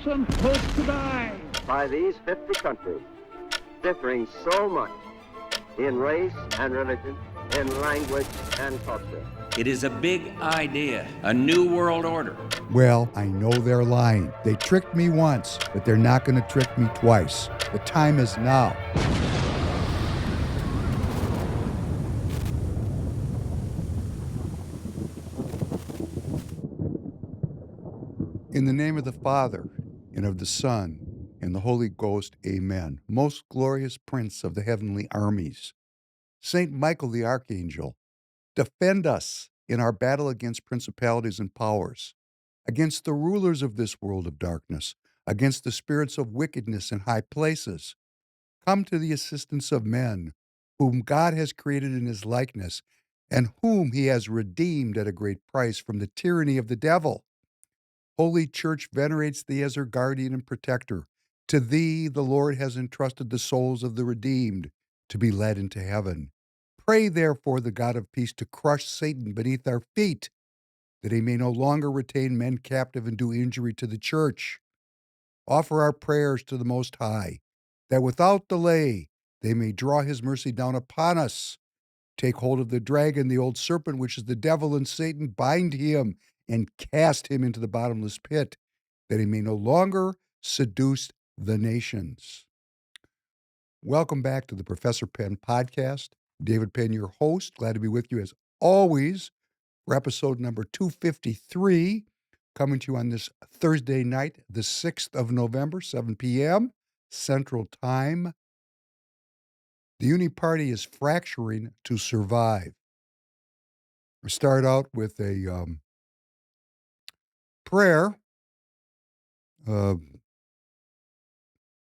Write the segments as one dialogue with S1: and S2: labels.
S1: some folks to die.
S2: By these 50 countries, differing so much in race and religion, in language and culture.
S3: It is a big idea, a new world order.
S4: Well, I know they're lying. They tricked me once, but they're not going to trick me twice. The time is now. In the name of the Father, and of the Son, and the Holy Ghost, amen. Most glorious Prince of the heavenly armies, Saint Michael the Archangel, defend us in our battle against principalities and powers, against the rulers of this world of darkness, against the spirits of wickedness in high places. Come to the assistance of men, whom God has created in his likeness, and whom he has redeemed at a great price from the tyranny of the devil. Holy Church venerates thee as her guardian and protector. To thee the Lord has entrusted the souls of the redeemed to be led into heaven. Pray therefore the God of peace to crush Satan beneath our feet, that he may no longer retain men captive and do injury to the church. Offer our prayers to the Most High, that without delay they may draw his mercy down upon us. Take hold of the dragon, the old serpent, which is the devil and Satan, bind him and cast him into the bottomless pit, that he may no longer seduce the nations. Welcome back to the Professor Penn podcast. David Penn, your host. Glad to be with you as always for episode number 253, coming to you on this Thursday night, the 6th of November, 7 p.m. Central Time. The UNI-PARTY is fracturing to survive. We start out with a prayer. Good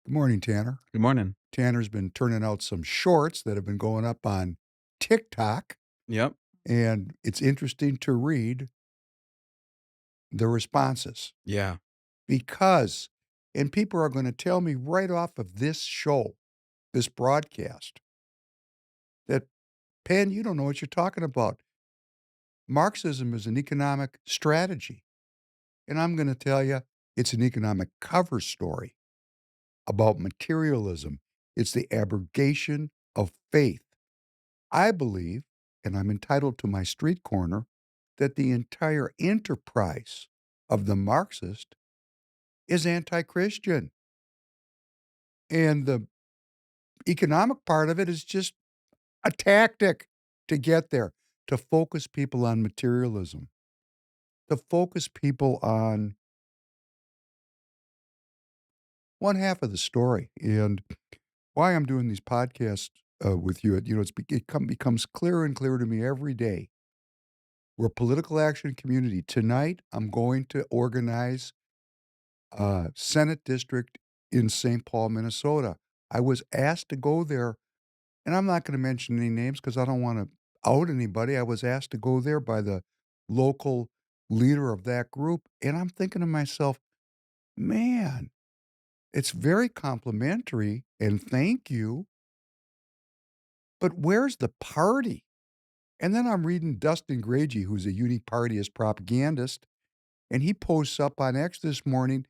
S4: morning, Tanner.
S5: Good morning.
S4: Tanner's been turning out some shorts that have been going up on TikTok.
S5: Yep.
S4: And it's interesting to read the responses.
S5: Yeah.
S4: Because, and people are going to tell me right off of this show, this broadcast, that, Penn, you don't know what you're talking about. Marxism is an economic strategy. And I'm going to tell you, it's an economic cover story about materialism. It's the abrogation of faith. I believe, and I'm entitled to my street corner, that the entire enterprise of the Marxist is anti-Christian. And the economic part of it is just a tactic to get there, to focus people on materialism, to focus people on one half of the story. And why I'm doing these podcasts with you, it becomes clearer and clearer to me every day. We're a political action community. Tonight, I'm going to organize a Senate district in St. Paul, Minnesota. I was asked to go there, and I'm not going to mention any names because I don't want to out anybody. I was asked to go there by the local leader of that group, and I'm thinking to myself, man, it's very complimentary, and thank you, but where's the party? And then I'm reading Dustin Gragey, who's a UNI-PARTYist propagandist, and he posts up on X this morning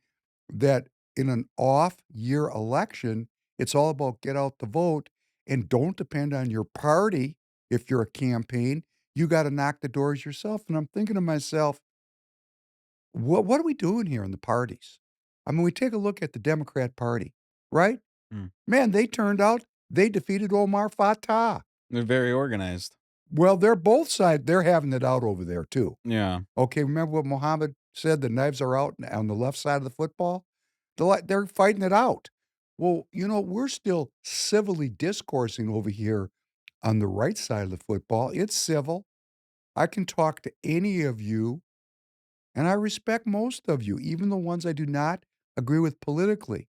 S4: that in an off-year election, it's all about get out the vote and don't depend on your party if you're a campaign. You got to knock the doors yourself. And I'm thinking to myself, what are we doing here in the parties? I mean, we take a look at the Democrat Party, right? Man, they turned out, they defeated Omar Fatah.
S5: They're very organized.
S4: Well, they're both sides. They're having it out over there, too.
S5: Yeah.
S4: Okay, remember what Muhammad said? The knives are out on the left side of the football? They're fighting it out. Well, we're still civilly discoursing over here on the right side of the football. It's civil. I can talk to any of you, and I respect most of you, even the ones I do not agree with politically.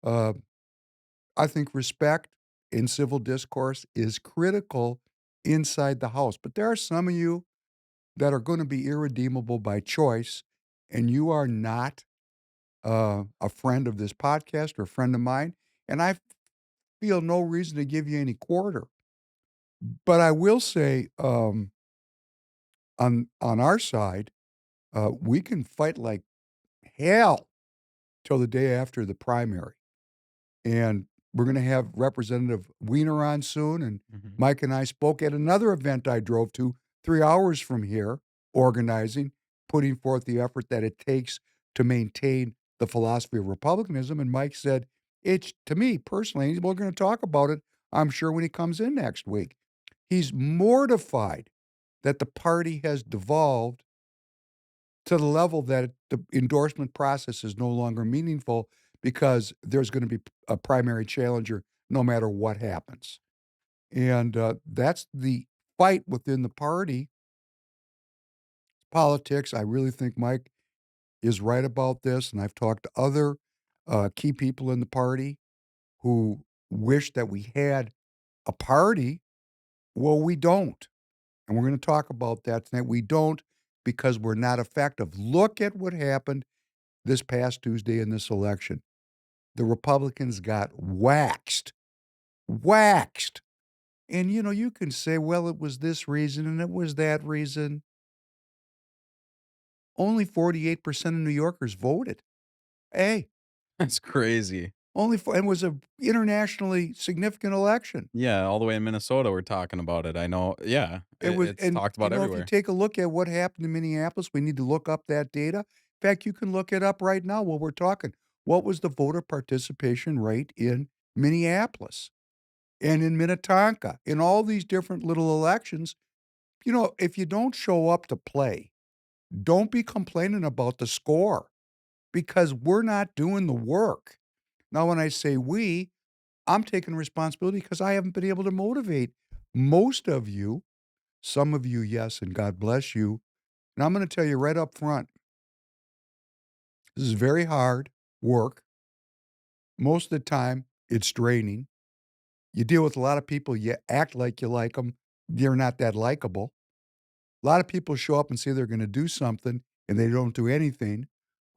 S4: I think respect in civil discourse is critical inside the house. But there are some of you that are going to be irredeemable by choice, and you are not a friend of this podcast or a friend of mine, and I feel no reason to give you any quarter. But I will say, on our side, we can fight like hell till the day after the primary. And we're going to have Representative Wiener on soon. And
S1: Mhm.
S4: Mike and I spoke at another event I drove to 3 hours from here, organizing, putting forth the effort that it takes to maintain the philosophy of republicanism. And Mike said, it's to me personally, we're going to talk about it, I'm sure, when he comes in next week. He's mortified that the party has devolved to the level that the endorsement process is no longer meaningful because there's going to be a primary challenger no matter what happens. And that's the fight within the party. Politics, I really think Mike is right about this. And I've talked to other key people in the party who wish that we had a party. Well, we don't. And we're going to talk about that tonight. We don't because we're not effective. Look at what happened this past Tuesday in this election. The Republicans got waxed. Waxed. And, you can say, well, it was this reason and it was that reason. Only 48% of New Yorkers voted. Hey,
S1: That's crazy.
S4: it was an internationally significant election.
S1: Yeah, all the way in Minnesota, we're talking about it. I know. Yeah, it's talked about
S4: if you
S1: everywhere.
S4: take a look at what happened in Minneapolis, we need to look up that data. In fact, you can look it up right now while we're talking. What was the voter participation rate in Minneapolis and in Minnetonka, in all these different little elections? If you don't show up to play, don't be complaining about the score because we're not doing the work. Now, when I say we, I'm taking responsibility because I haven't been able to motivate most of you. Some of you, yes, and God bless you. And I'm going to tell you right up front, this is very hard work. Most of the time, it's draining. You deal with a lot of people, you act like you like them, you're not that likable. A lot of people show up and say they're going to do something, and they don't do anything.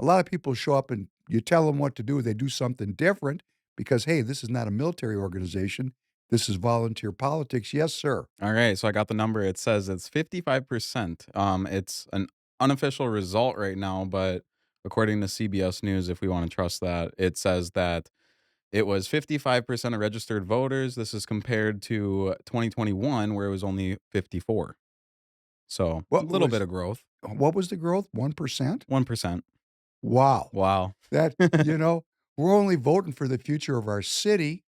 S4: A lot of people show up and you tell them what to do, they do something different because, hey, this is not a military organization. This is volunteer politics. Yes, sir.
S1: All right, so I got the number. It says it's 55%. It's an unofficial result right now, but according to CBS News, if we want to trust that, it says that it was 55% of registered voters. This is compared to 2021, where it was only 54. So a little bit of growth.
S4: What was the growth? 1%?
S1: 1%.
S4: Wow.
S1: Wow.
S4: That, we're only voting for the future of our city,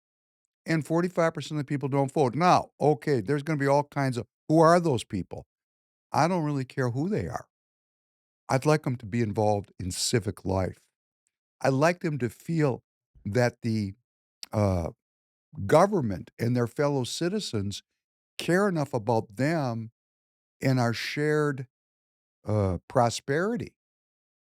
S4: and 45% of the people don't vote. Now, okay, there's going to be all kinds of, who are those people? I don't really care who they are. I'd like them to be involved in civic life. I'd like them to feel that the government and their fellow citizens care enough about them and our shared prosperity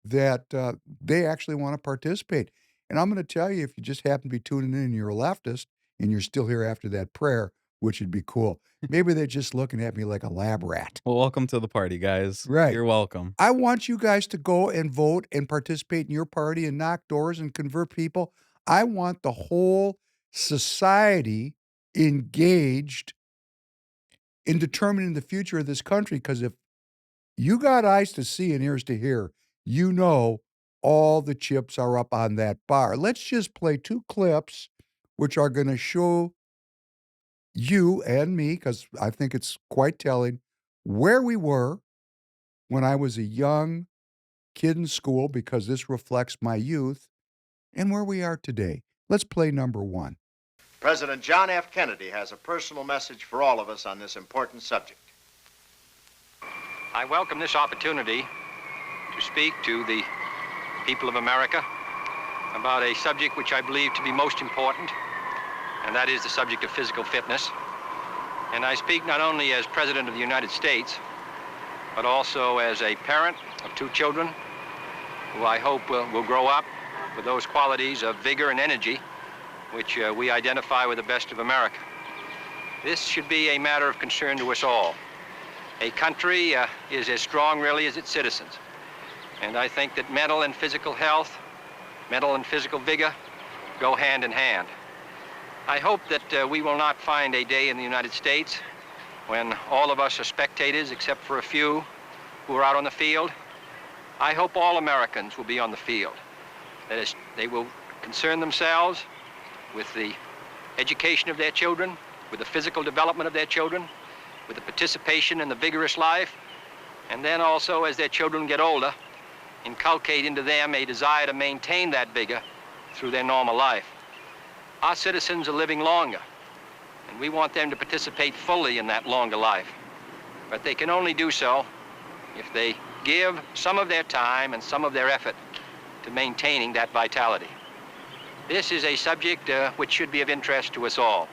S4: that they actually want to participate. And I'm going to tell you, if you just happen to be tuning in and you're a leftist and you're still here after that prayer, which would be cool, maybe they're just looking at me like a lab rat.
S1: Well, welcome to the party, guys.
S4: Right.
S1: You're welcome.
S4: I want you guys to go and vote and participate in your party and knock doors and convert people. I want the whole society engaged in determining the future of this country, because if you got eyes to see and ears to hear, all the chips are up on that bar. Let's just play 2 clips which are going to show you and me, because I think it's quite telling, where we were when I was a young kid in school, because this reflects my youth, and where we are today. Let's play number 1.
S5: President John F. Kennedy has a personal message for all of us on this important subject.
S6: I welcome this opportunity to speak to the people of America about a subject which I believe to be most important, and that is the subject of physical fitness. And I speak not only as President of the United States, but also as a parent of 2 children who I hope will grow up with those qualities of vigor and energy which we identify with the best of America. This should be a matter of concern to us all. A country is as strong, really, as its citizens. And I think that mental and physical health, mental and physical vigor, go hand in hand. I hope that we will not find a day in the United States when all of us are spectators, except for a few who are out on the field. I hope all Americans will be on the field. That is, they will concern themselves with the education of their children, with the physical development of their children, with the participation in the vigorous life, and then also, as their children get older, inculcate into them a desire to maintain that vigor through their normal life. Our citizens are living longer, and we want them to participate fully in that longer life. But they can only do so if they give some of their time and some of their effort to maintaining that vitality. This is a subject which should be of interest to us all.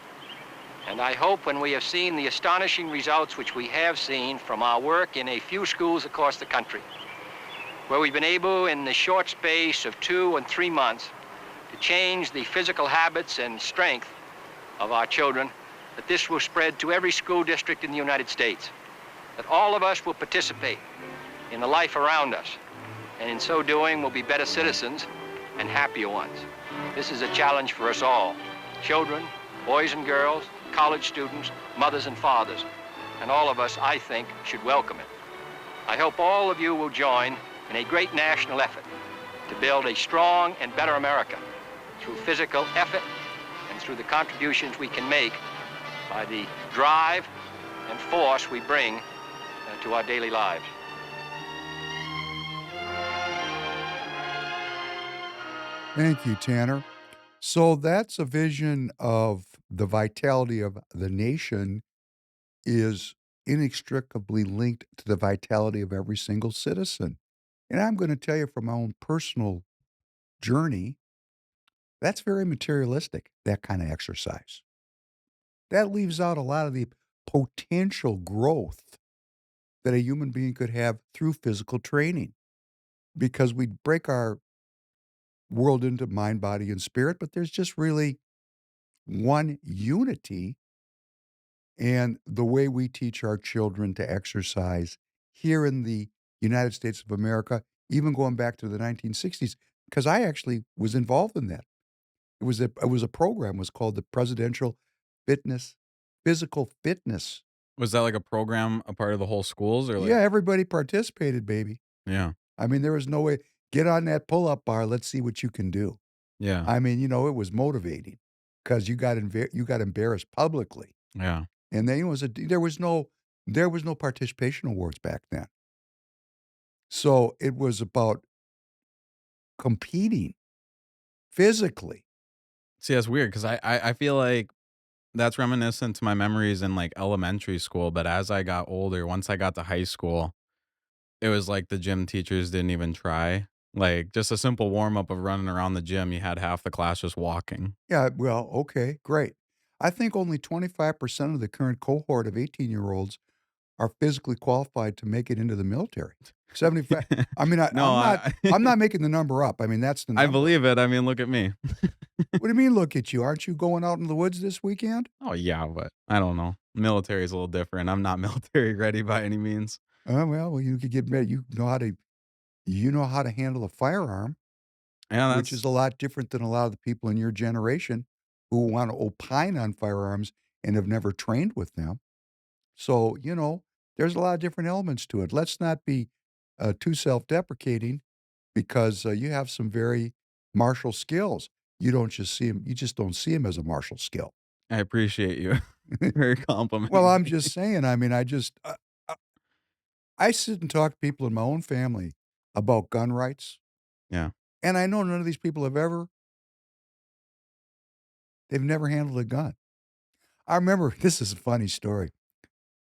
S6: And I hope when we have seen the astonishing results which we have seen from our work in a few schools across the country, where we've been able in the short space of 2 and 3 months to change the physical habits and strength of our children, that this will spread to every school district in the United States, that all of us will participate in the life around us, and in so doing will be better citizens and happier ones. This is a challenge for us all, children, boys and girls, college students, mothers and fathers, and all of us, I think, should welcome it. I hope all of you will join in a great national effort to build a strong and better America through physical effort and through the contributions we can make by the drive and force we bring to our daily lives.
S4: Thank you, Tanner. So that's a vision of the vitality of the nation is inextricably linked to the vitality of every single citizen. And I'm going to tell you from my own personal journey, that's very materialistic, that kind of exercise. That leaves out a lot of the potential growth that a human being could have through physical training because we break our world into mind, body, and spirit, but there's just really one unity. And the way we teach our children to exercise here in the United States of America, even going back to the 1960s, because I actually was involved in that. It was a program, it was called the Presidential Fitness Physical Fitness.
S1: Was that like a program, a part of the whole schools or like?
S4: Yeah, everybody participated, baby.
S1: Yeah.
S4: I mean, there was no way, get on that pull-up bar, let's see what you can do.
S1: Yeah.
S4: I mean, it was motivating because you got embarrassed publicly.
S1: Yeah.
S4: And then there was no participation awards back then. So it was about competing physically.
S1: See, that's weird because I feel like that's reminiscent to my memories in like elementary school. But as I got older, once I got to high school, it was like the gym teachers didn't even try. Like just a simple warm up of running around the gym, you had half the class just walking.
S4: Yeah, well, okay, great. I think only 25% of the current cohort of 18-year-olds are physically qualified to make it into the military. 75. I mean,
S1: No,
S4: I'm not making the number up. I mean, that's the
S1: I
S4: number.
S1: believe it. I mean, look at me.
S4: What do you mean, look at you? Aren't you going out in the woods this weekend?
S1: Oh yeah, but I don't know. Military is a little different. I'm not military ready by any means.
S4: Well, you could get ready. You know how to handle a firearm,
S1: Yeah,
S4: which is
S1: that's
S4: a lot different than a lot of the people in your generation who want to opine on firearms and have never trained with them. So, there's a lot of different elements to it. Let's not be too self-deprecating because you have some very martial skills. You just don't see them as a martial skill.
S1: I appreciate you. Very
S4: Well,
S1: complimenting
S4: I'm
S1: me.
S4: just saying, I mean, I sit and talk to people in my own family about gun rights,
S1: Yeah.
S4: and I know none of these people they've never handled a gun. I remember, this is a funny story.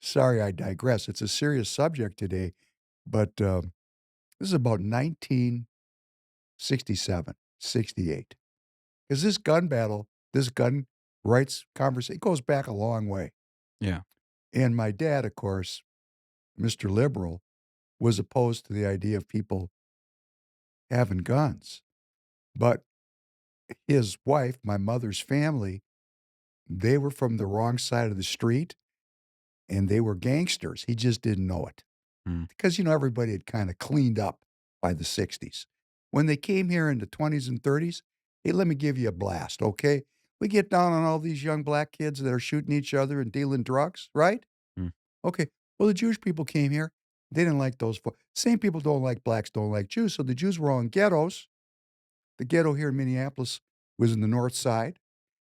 S4: Sorry, I digress. It's a serious subject today, but this is about 1967, 68. Because this gun rights conversation, it goes back a long way.
S1: Yeah.
S4: And my dad, of course, Mr. Liberal, was opposed to the idea of people having guns. But his wife, my mother's family, they were from the wrong side of the street and they were gangsters. He just didn't know it.
S1: Mm.
S4: Because, everybody had kind of cleaned up by the 60s. When they came here in the 20s and 30s, hey, let me give you a blast, okay? We get down on all these young black kids that are shooting each other and dealing drugs, right?
S1: Mm.
S4: Okay. Well, the Jewish people came here. They didn't like those. Same people don't like blacks, don't like Jews. So the Jews were all in ghettos. The ghetto here in Minneapolis was in the north side,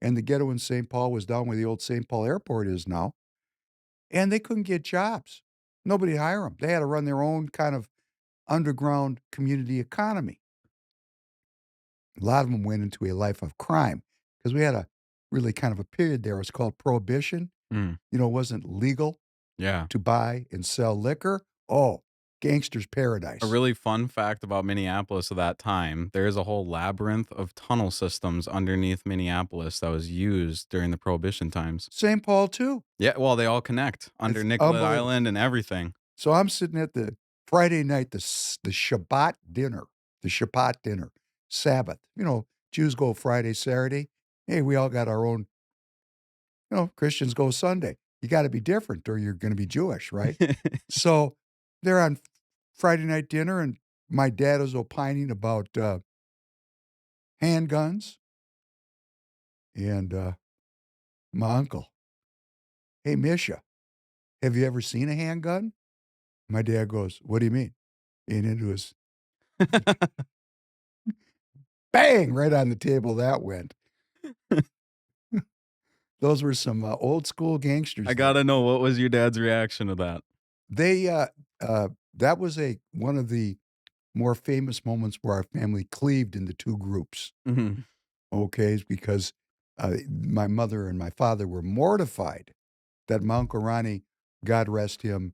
S4: and the ghetto in St. Paul was down where the old St. Paul airport is now. And they couldn't get jobs. Nobody hire them. They had to run their own kind of underground community economy. A lot of them went into a life of crime because we had a really kind of a period there. It was called Prohibition.
S1: Mm.
S4: You know, it wasn't legal
S1: Yeah.
S4: to buy and sell liquor. Oh, gangster's paradise.
S1: A really fun fact about Minneapolis at that time, there is a whole labyrinth of tunnel systems underneath Minneapolis that was used during the Prohibition times.
S4: St. Paul, too.
S1: Yeah, well, they all connect under
S4: It's
S1: Nicollet
S4: unbelievable.
S1: Island and everything.
S4: So I'm sitting at the Friday night, the Shabbat dinner, Sabbath. You know, Jews go Friday, Saturday. Hey, we all got our own, you know, Christians go Sunday. You got to be different or you're going to be Jewish, right? So they're on Friday night dinner, and my dad is opining about handguns. And my uncle, hey, Misha, have you ever seen a handgun? My dad goes, what do you mean? And it was bang, right on the table that went. Those were some old school gangsters.
S1: I gotta know, what was your dad's reaction to that?
S4: They that was one of the more famous moments where our family cleaved into two groups.
S1: Mhm.
S4: Okay, because my mother and my father were mortified that my Uncle Ronnie, God rest him,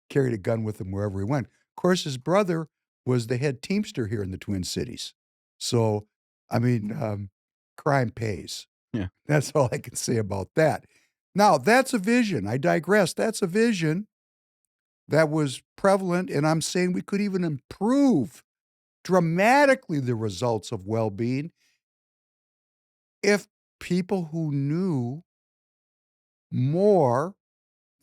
S4: carried a gun with him wherever he went. Of course, his brother was the head teamster here in the Twin Cities. So, I mean, crime pays.
S1: Yeah.
S4: That's all I can say about that. Now, that's a vision. I digress. That's a vision that was prevalent, and I'm saying we could even improve dramatically the results of well-being if people who knew more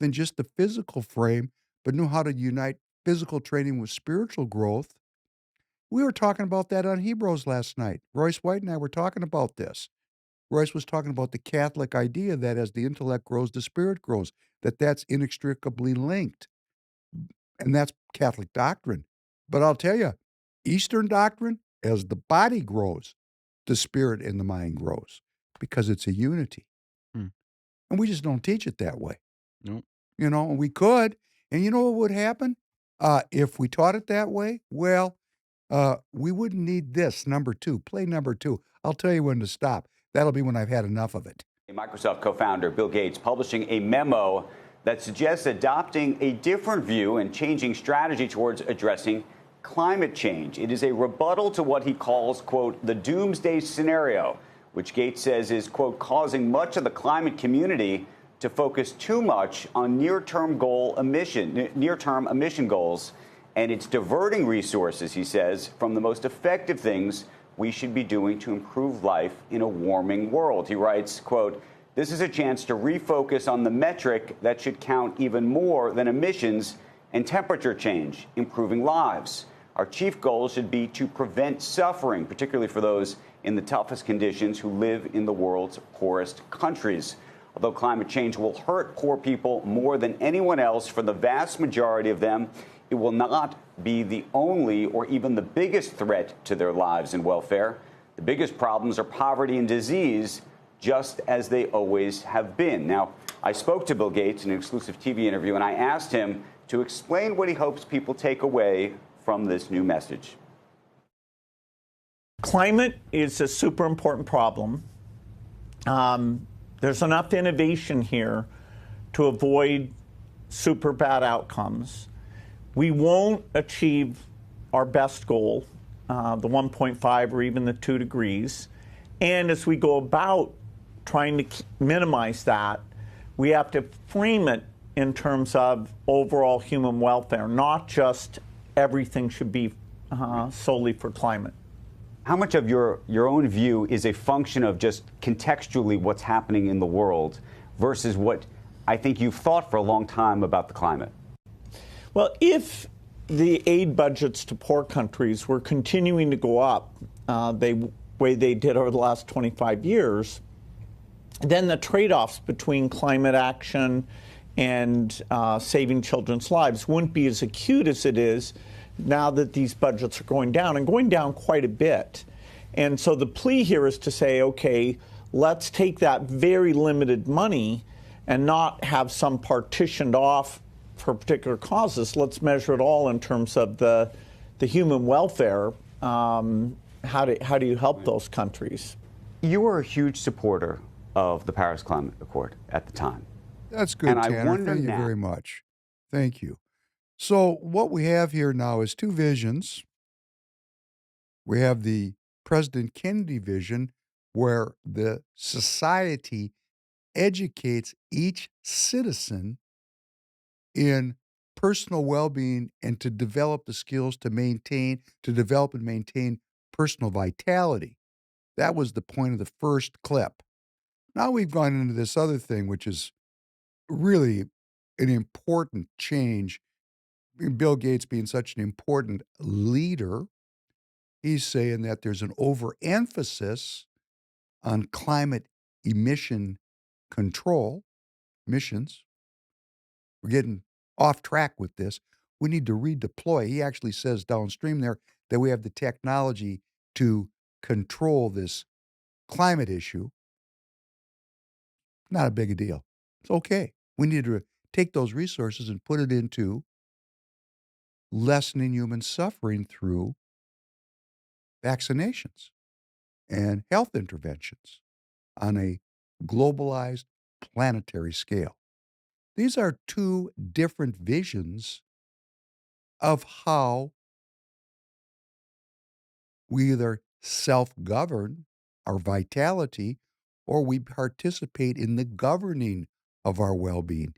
S4: than just the physical frame, but knew how to unite physical training with spiritual growth. We were talking about that on Hebrews last night. Royce White and I were talking about this. Royce was talking about the Catholic idea that as the intellect grows, the spirit grows, that's inextricably linked. And that's Catholic doctrine. But I'll tell you, Eastern doctrine, as the body grows, the spirit and the mind grows because it's a unity.
S1: Hmm.
S4: And we just don't teach it that way.
S1: Nope.
S4: You know, and we could. And you know what would happen if we taught it that way? Well, we wouldn't need this, number 2. Play number 2. I'll tell you when to stop. That'll be when I've had enough of it.
S7: Microsoft co-founder Bill Gates publishing a memo that suggests adopting a different view and changing strategy towards addressing climate change. It is a rebuttal to what he calls, quote, the doomsday scenario, which Gates says is, quote, causing much of the climate community to focus too much on near-term emission goals, and it's diverting resources, he says, from the most effective things we should be doing to improve life in a warming world. He writes, quote, this is a chance to refocus on the metric that should count even more than emissions and temperature change, improving lives. Our chief goal should be to prevent suffering, particularly for those in the toughest conditions who live in the world's poorest countries. Although climate change will hurt poor people more than anyone else, for the vast majority of them, it will not be the only or even the biggest threat to their lives and welfare. The biggest problems are poverty and disease, just as they always have been. Now, I spoke to Bill Gates in an exclusive TV interview, and I asked him to explain what he hopes people take away from this new message.
S8: Climate is a super important problem. There's enough innovation here to avoid super bad outcomes. We won't achieve our best goal, the 1.5 or even the 2 degrees. And as we go about trying to minimize that, we have to frame it in terms of overall human welfare, not just everything should be solely for climate.
S7: How much of your own view is a function of just contextually what's happening in the world versus what I think you've thought for a long time about the climate?
S8: Well, if the aid budgets to poor countries were continuing to go up the way they did over the last 25 years, then the trade-offs between climate action and saving children's lives wouldn't be as acute as it is now that these budgets are going down, and going down quite a bit. And so the plea here is to say, okay, let's take that very limited money and not have some partitioned off for particular causes. Let's measure it all in terms of the human welfare. How do you help those countries?
S7: You were a huge supporter of the Paris Climate Accord at the time.
S4: That's good,
S7: And I
S4: Tanner.
S7: wonder
S4: Thank you
S7: now-
S4: very much. Thank you. So what we have here now is two visions. We have the President Kennedy vision, where the society educates each citizen in personal well-being and to develop the skills to develop and maintain personal vitality. That was the point of the first clip. Now we've gone into this other thing, which is really an important change. Bill Gates being such an important leader, he's saying that there's an overemphasis on climate emission control, emissions. We're getting off track with this. We need to redeploy. He actually says downstream there that we have the technology to control this climate issue. Not a big a deal. It's okay. We need to take those resources and put it into lessening human suffering through vaccinations and health interventions on a globalized planetary scale. These are two different visions of how we either self-govern our vitality or we participate in the governing of our well-being.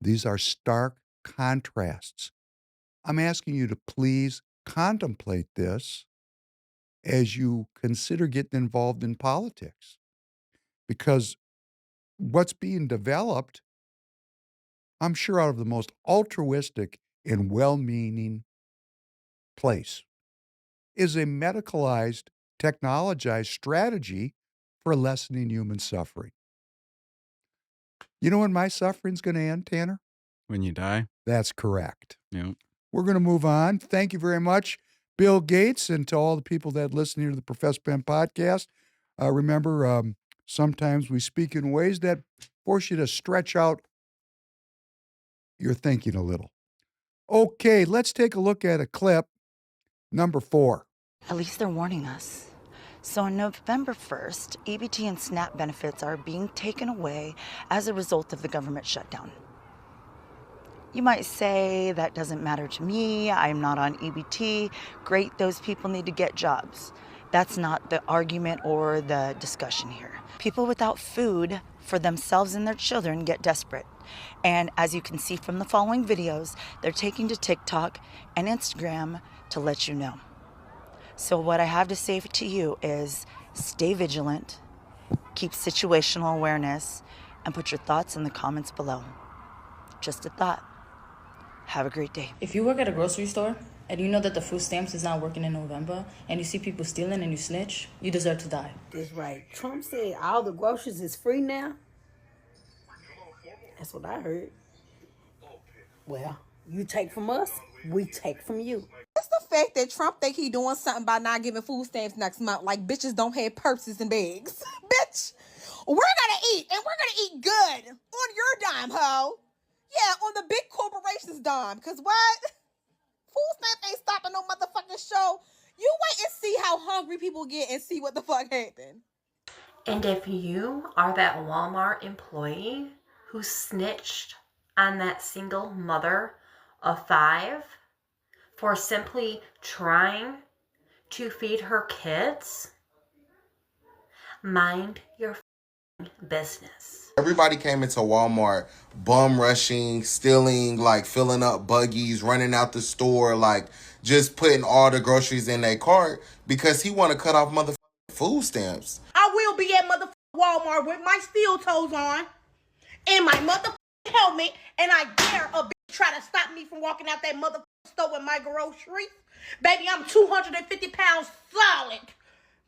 S4: These are stark contrasts. I'm asking you to please contemplate this as you consider getting involved in politics. Because what's being developed, I'm sure out of the most altruistic and well-meaning place, is a medicalized, technologized strategy for lessening human suffering. You know when my suffering's going to end, Tanner?
S1: When you die.
S4: That's correct.
S1: Yeah.
S4: We're going to move on. Thank you very much, Bill Gates, and to all the people that listen here to the Professor Penn podcast. Remember, sometimes we speak in ways that force you to stretch out your thinking a little. Okay, let's take a look at a clip, number 4.
S9: At least they're warning us. So on November 1st, EBT and SNAP benefits are being taken away as a result of the government shutdown. You might say, that doesn't matter to me, I'm not on EBT, great, those people need to get jobs. That's not the argument or the discussion here. People without food for themselves and their children get desperate. And as you can see from the following videos, they're taking to TikTok and Instagram to let you know. So what I have to say to you is stay vigilant, keep situational awareness, and put your thoughts in the comments below. Just a thought. Have a great day.
S10: If you work at a grocery store and you know that the food stamps is not working in November and you see people stealing and you snitch, you deserve to die.
S11: That's right. Trump said all the groceries is free now. That's what I heard. Well, you take from us, we take from you.
S12: It's the fact that Trump think he doing something by not giving food stamps next month, like bitches don't have purses and bags. Bitch, we're gonna eat, and we're gonna eat good on your dime, ho. Yeah, on the big corporations' dime, because what? Food stamps ain't stopping no motherfucking show. You wait and see how hungry people get and see what the fuck happen.
S13: And if you are that Walmart employee who snitched on that single mother of 5 for simply trying to feed her kids, mind your business.
S14: Everybody came into Walmart bum rushing, stealing, like filling up buggies, running out the store, like just putting all the groceries in their cart because he want to cut off motherfucking food stamps.
S12: I will be at motherfucking Walmart with my steel toes on and my motherfucking helmet, and I dare a bitch try to stop me from walking out that motherfucking store with my groceries. Baby, I'm 250 pounds solid.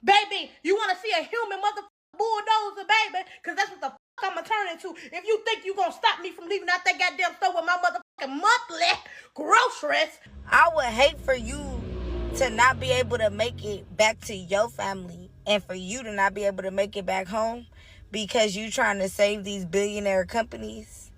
S12: Baby, you want to see a human motherfucking bulldozer, baby? Because that's what the fuck I'm going to turn into. If you think you going to stop me from leaving out that goddamn store with my motherfucking monthly groceries.
S15: I would hate for you to not be able to make it back to your family and for you to not be able to make it back home because you trying to save these billionaire companies.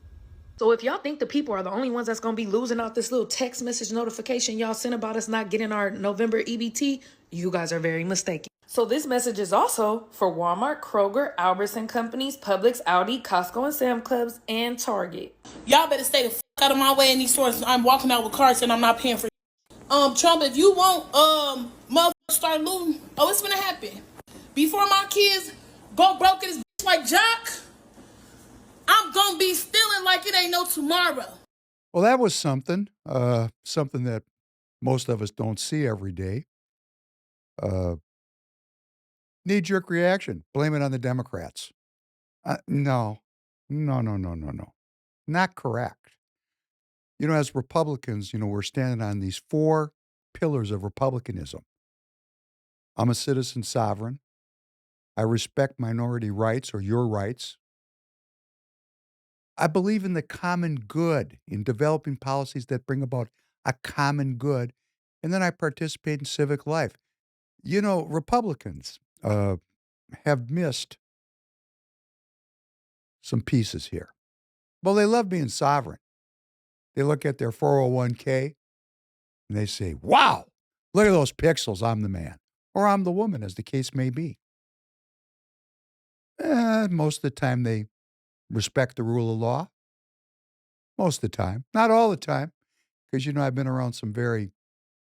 S16: So if y'all think the people are the only ones that's going to be losing out this little text message notification y'all sent about us not getting our November EBT, you guys are very mistaken. So this message is also for Walmart, Kroger, Albertson Companies, Publix, Audi, Costco and Sam Clubs, and Target.
S12: Y'all better stay the fuck out of my way in these stores. I'm walking out with carts and I'm not paying for Trump, if you want motherfuckers start looting, it's gonna happen. Before my kids go broke in this bitch like Jock, I'm gonna be stealing like it ain't no tomorrow.
S4: Well, that was something. Something that most of us don't see every day. Knee-jerk reaction. Blame it on the Democrats. No. Not correct. As Republicans, we're standing on these 4 pillars of republicanism. I'm a citizen sovereign. I respect minority rights or your rights. I believe in the common good, in developing policies that bring about a common good. And then I participate in civic life. Republicans have missed some pieces here. Well, they love being sovereign. They look at their 401k and they say, wow, look at those pixels. I'm the man. Or I'm the woman, as the case may be. Most of the time they respect the rule of law. Most of the time. Not all the time. Because, I've been around some very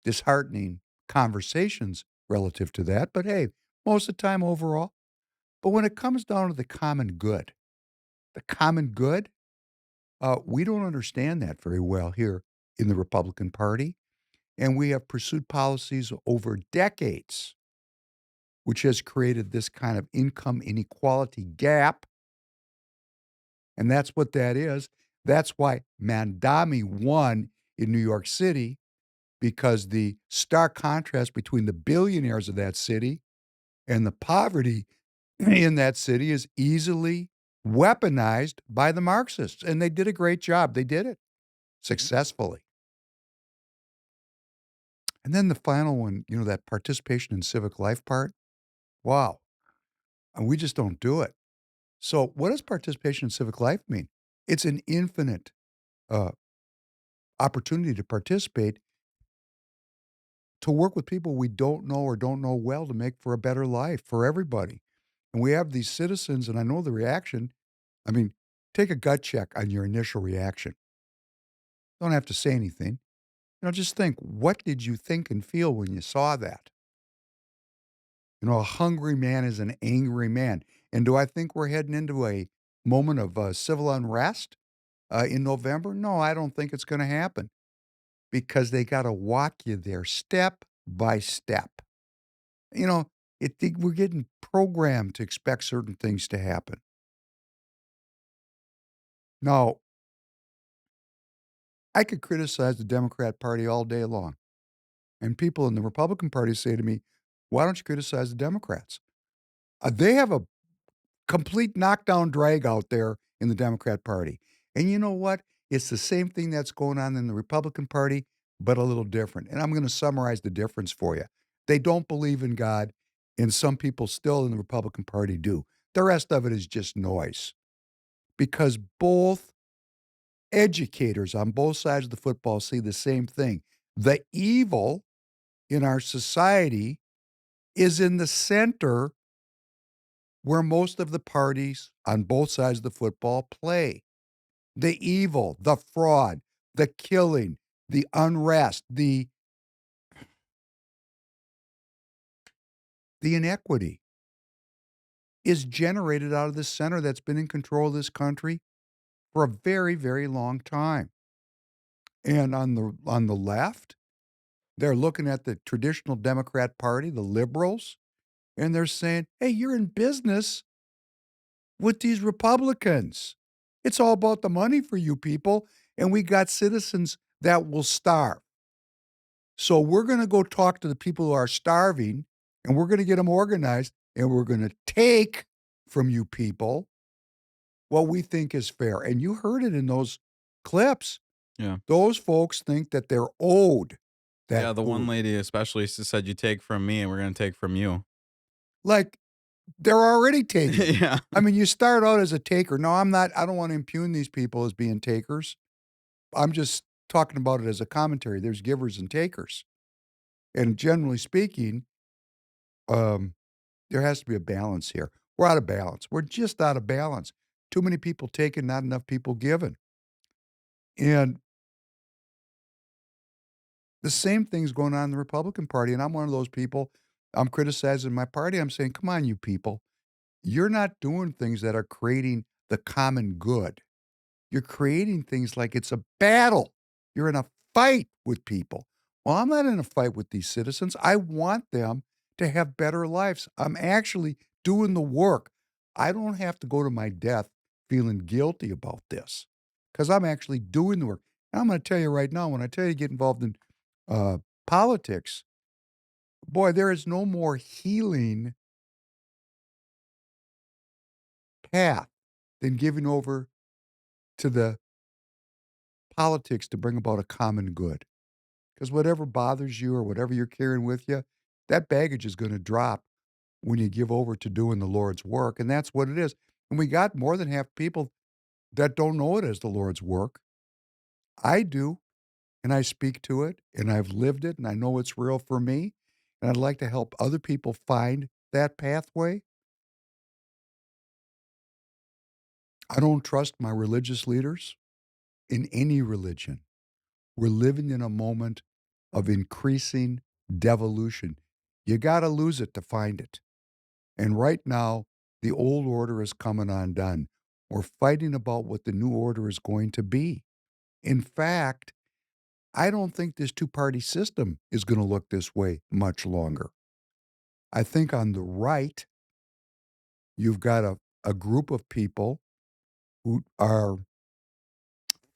S4: disheartening conversations relative to that. But hey, most of the time overall. But when it comes down to the common good, we don't understand that very well here in the Republican Party. And we have pursued policies over decades, which has created this kind of income inequality gap. And that's what that is. That's why Mandami won in New York City, because the stark contrast between the billionaires of that city and the poverty in that city is easily weaponized by the Marxists. And they did a great job. They did it successfully. And then the final one, that participation in civic life part. Wow. And we just don't do it. So what does participation in civic life mean? It's an infinite opportunity to participate, to work with people we don't know or don't know well, to make for a better life for everybody. And we have these citizens, and I know the reaction. I mean, take a gut check on your initial reaction. Don't have to say anything. Just think, what did you think and feel when you saw that? A hungry man is an angry man. And do I think we're heading into a moment of civil unrest in November? No, I don't think it's going to happen, because they got to walk you there step by step. We're getting programmed to expect certain things to happen. Now, I could criticize the Democrat Party all day long. And people in the Republican Party say to me, why don't you criticize the Democrats? They have a complete knockdown drag out there in the Democrat Party. And you know what? It's the same thing that's going on in the Republican Party, but a little different. And I'm going to summarize the difference for you. They don't believe in God, and some people still in the Republican Party do. The rest of it is just noise. Because both educators on both sides of the football see the same thing. The evil in our society is in the center where most of the parties on both sides of the football play. The evil, the fraud, the killing, the unrest, the inequity is generated out of the center that's been in control of this country for a very, very long time. And on the left, they're looking at the traditional Democrat Party, the liberals, and they're saying, hey, you're in business with these Republicans. It's all about the money for you people, and we got citizens that will starve. So we're going to go talk to the people who are starving, and we're going to get them organized, and we're going to take from you people what we think is fair. And you heard it in those clips.
S1: Yeah.
S4: Those folks think that they're owed that
S1: Yeah, the one
S4: food.
S1: lady especially said, you take from me and we're going to take from you.
S4: Like, they're already taking.
S1: Yeah.
S4: I mean, you start out as a taker. No, I'm not. I don't want to impugn these people as being takers. I'm just talking about it as a commentary. There's givers and takers. And generally speaking, there has to be a balance here. We're out of balance. We're just out of balance. Too many people taking, not enough people giving. And the same thing's going on in the Republican Party. And I'm one of those people. I'm criticizing my party. I'm saying, come on, you people. You're not doing things that are creating the common good. You're creating things like it's a battle. You're in a fight with people. Well, I'm not in a fight with these citizens. I want them to have better lives. I'm actually doing the work. I don't have to go to my death feeling guilty about this because I'm actually doing the work. And I'm going to tell you right now, when I tell you to get involved in politics, boy, there is no more healing path than giving over to the politics to bring about a common good. Because whatever bothers you or whatever you're carrying with you, that baggage is going to drop when you give over to doing the Lord's work. And that's what it is. And we got more than half people that don't know it as the Lord's work. I do. And I speak to it and I've lived it and I know it's real for me. And I'd like to help other people find that pathway. I don't trust my religious leaders in any religion. We're living in a moment of increasing devolution. You got to lose it to find it. And right now, the old order is coming undone. We're fighting about what the new order is going to be. In fact, I don't think this two-party system is going to look this way much longer. I think on the right, you've got a group of people who are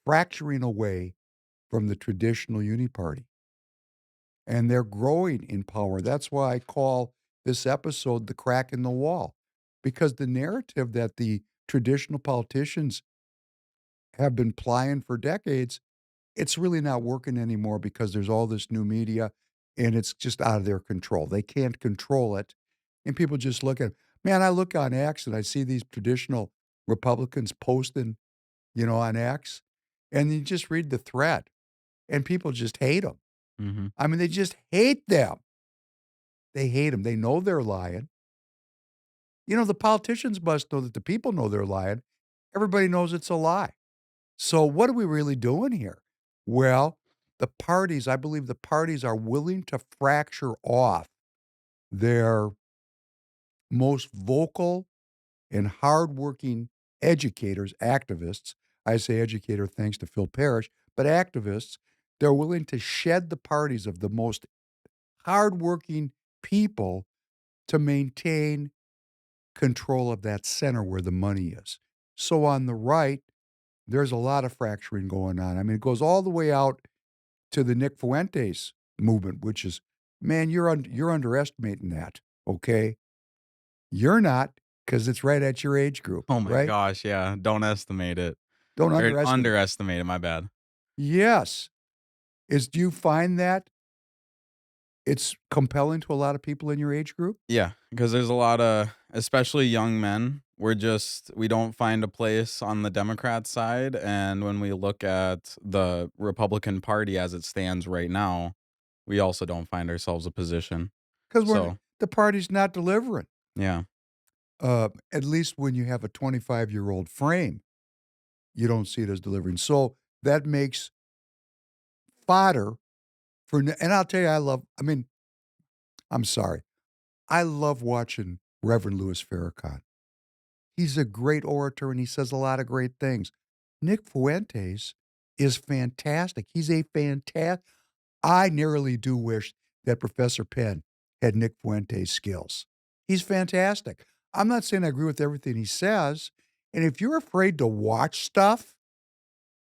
S4: fracturing away from the traditional Uni-Party. And they're growing in power. That's why I call this episode The Crack in the Wall, because the narrative that the traditional politicians have been plying for decades, it's really not working anymore because there's all this new media and it's just out of their control. They can't control it. And people just look at, man, I look on X and I see these traditional Republicans posting, on X, and you just read the thread and people just hate them.
S1: Mm-hmm.
S4: I mean, they just hate them. They hate them. They know they're lying. The politicians must know that the people know they're lying. Everybody knows it's a lie. So what are we really doing here? Well, I believe the parties are willing to fracture off their most vocal and hardworking educators, activists. I say educator thanks to Phil Parrish, but activists, they're willing to shed the parties of the most hardworking people to maintain control of that center where the money is. So on the right, there's a lot of fracturing going on. I mean, it goes all the way out to the Nick Fuentes movement, which is, man, you're underestimating that, okay? You're not, because it's right at your age group,
S1: Oh my
S4: right?
S1: gosh, yeah. Don't estimate it.
S4: Don't
S1: Or
S4: underestimate.
S1: underestimate it, my bad.
S4: Yes. Do you find that it's compelling to a lot of people in your age group?
S1: Yeah, because there's a lot of, especially young men, we don't find a place on the Democrat side. And when we look at the Republican Party as it stands right now, we also don't find ourselves a position.
S4: Because
S1: So,
S4: the party's not delivering.
S1: yeah.
S4: At least when you have a 25-year-old frame, you don't see it as delivering. So that makes fodder for, and I'll tell you, I'm sorry. I love watching Reverend Louis Farrakhan. He's a great orator and he says a lot of great things. Nick Fuentes is fantastic. He's a fantastic. I nearly do wish that Professor Penn had Nick Fuentes' skills. He's fantastic. I'm not saying I agree with everything he says. And if you're afraid to watch stuff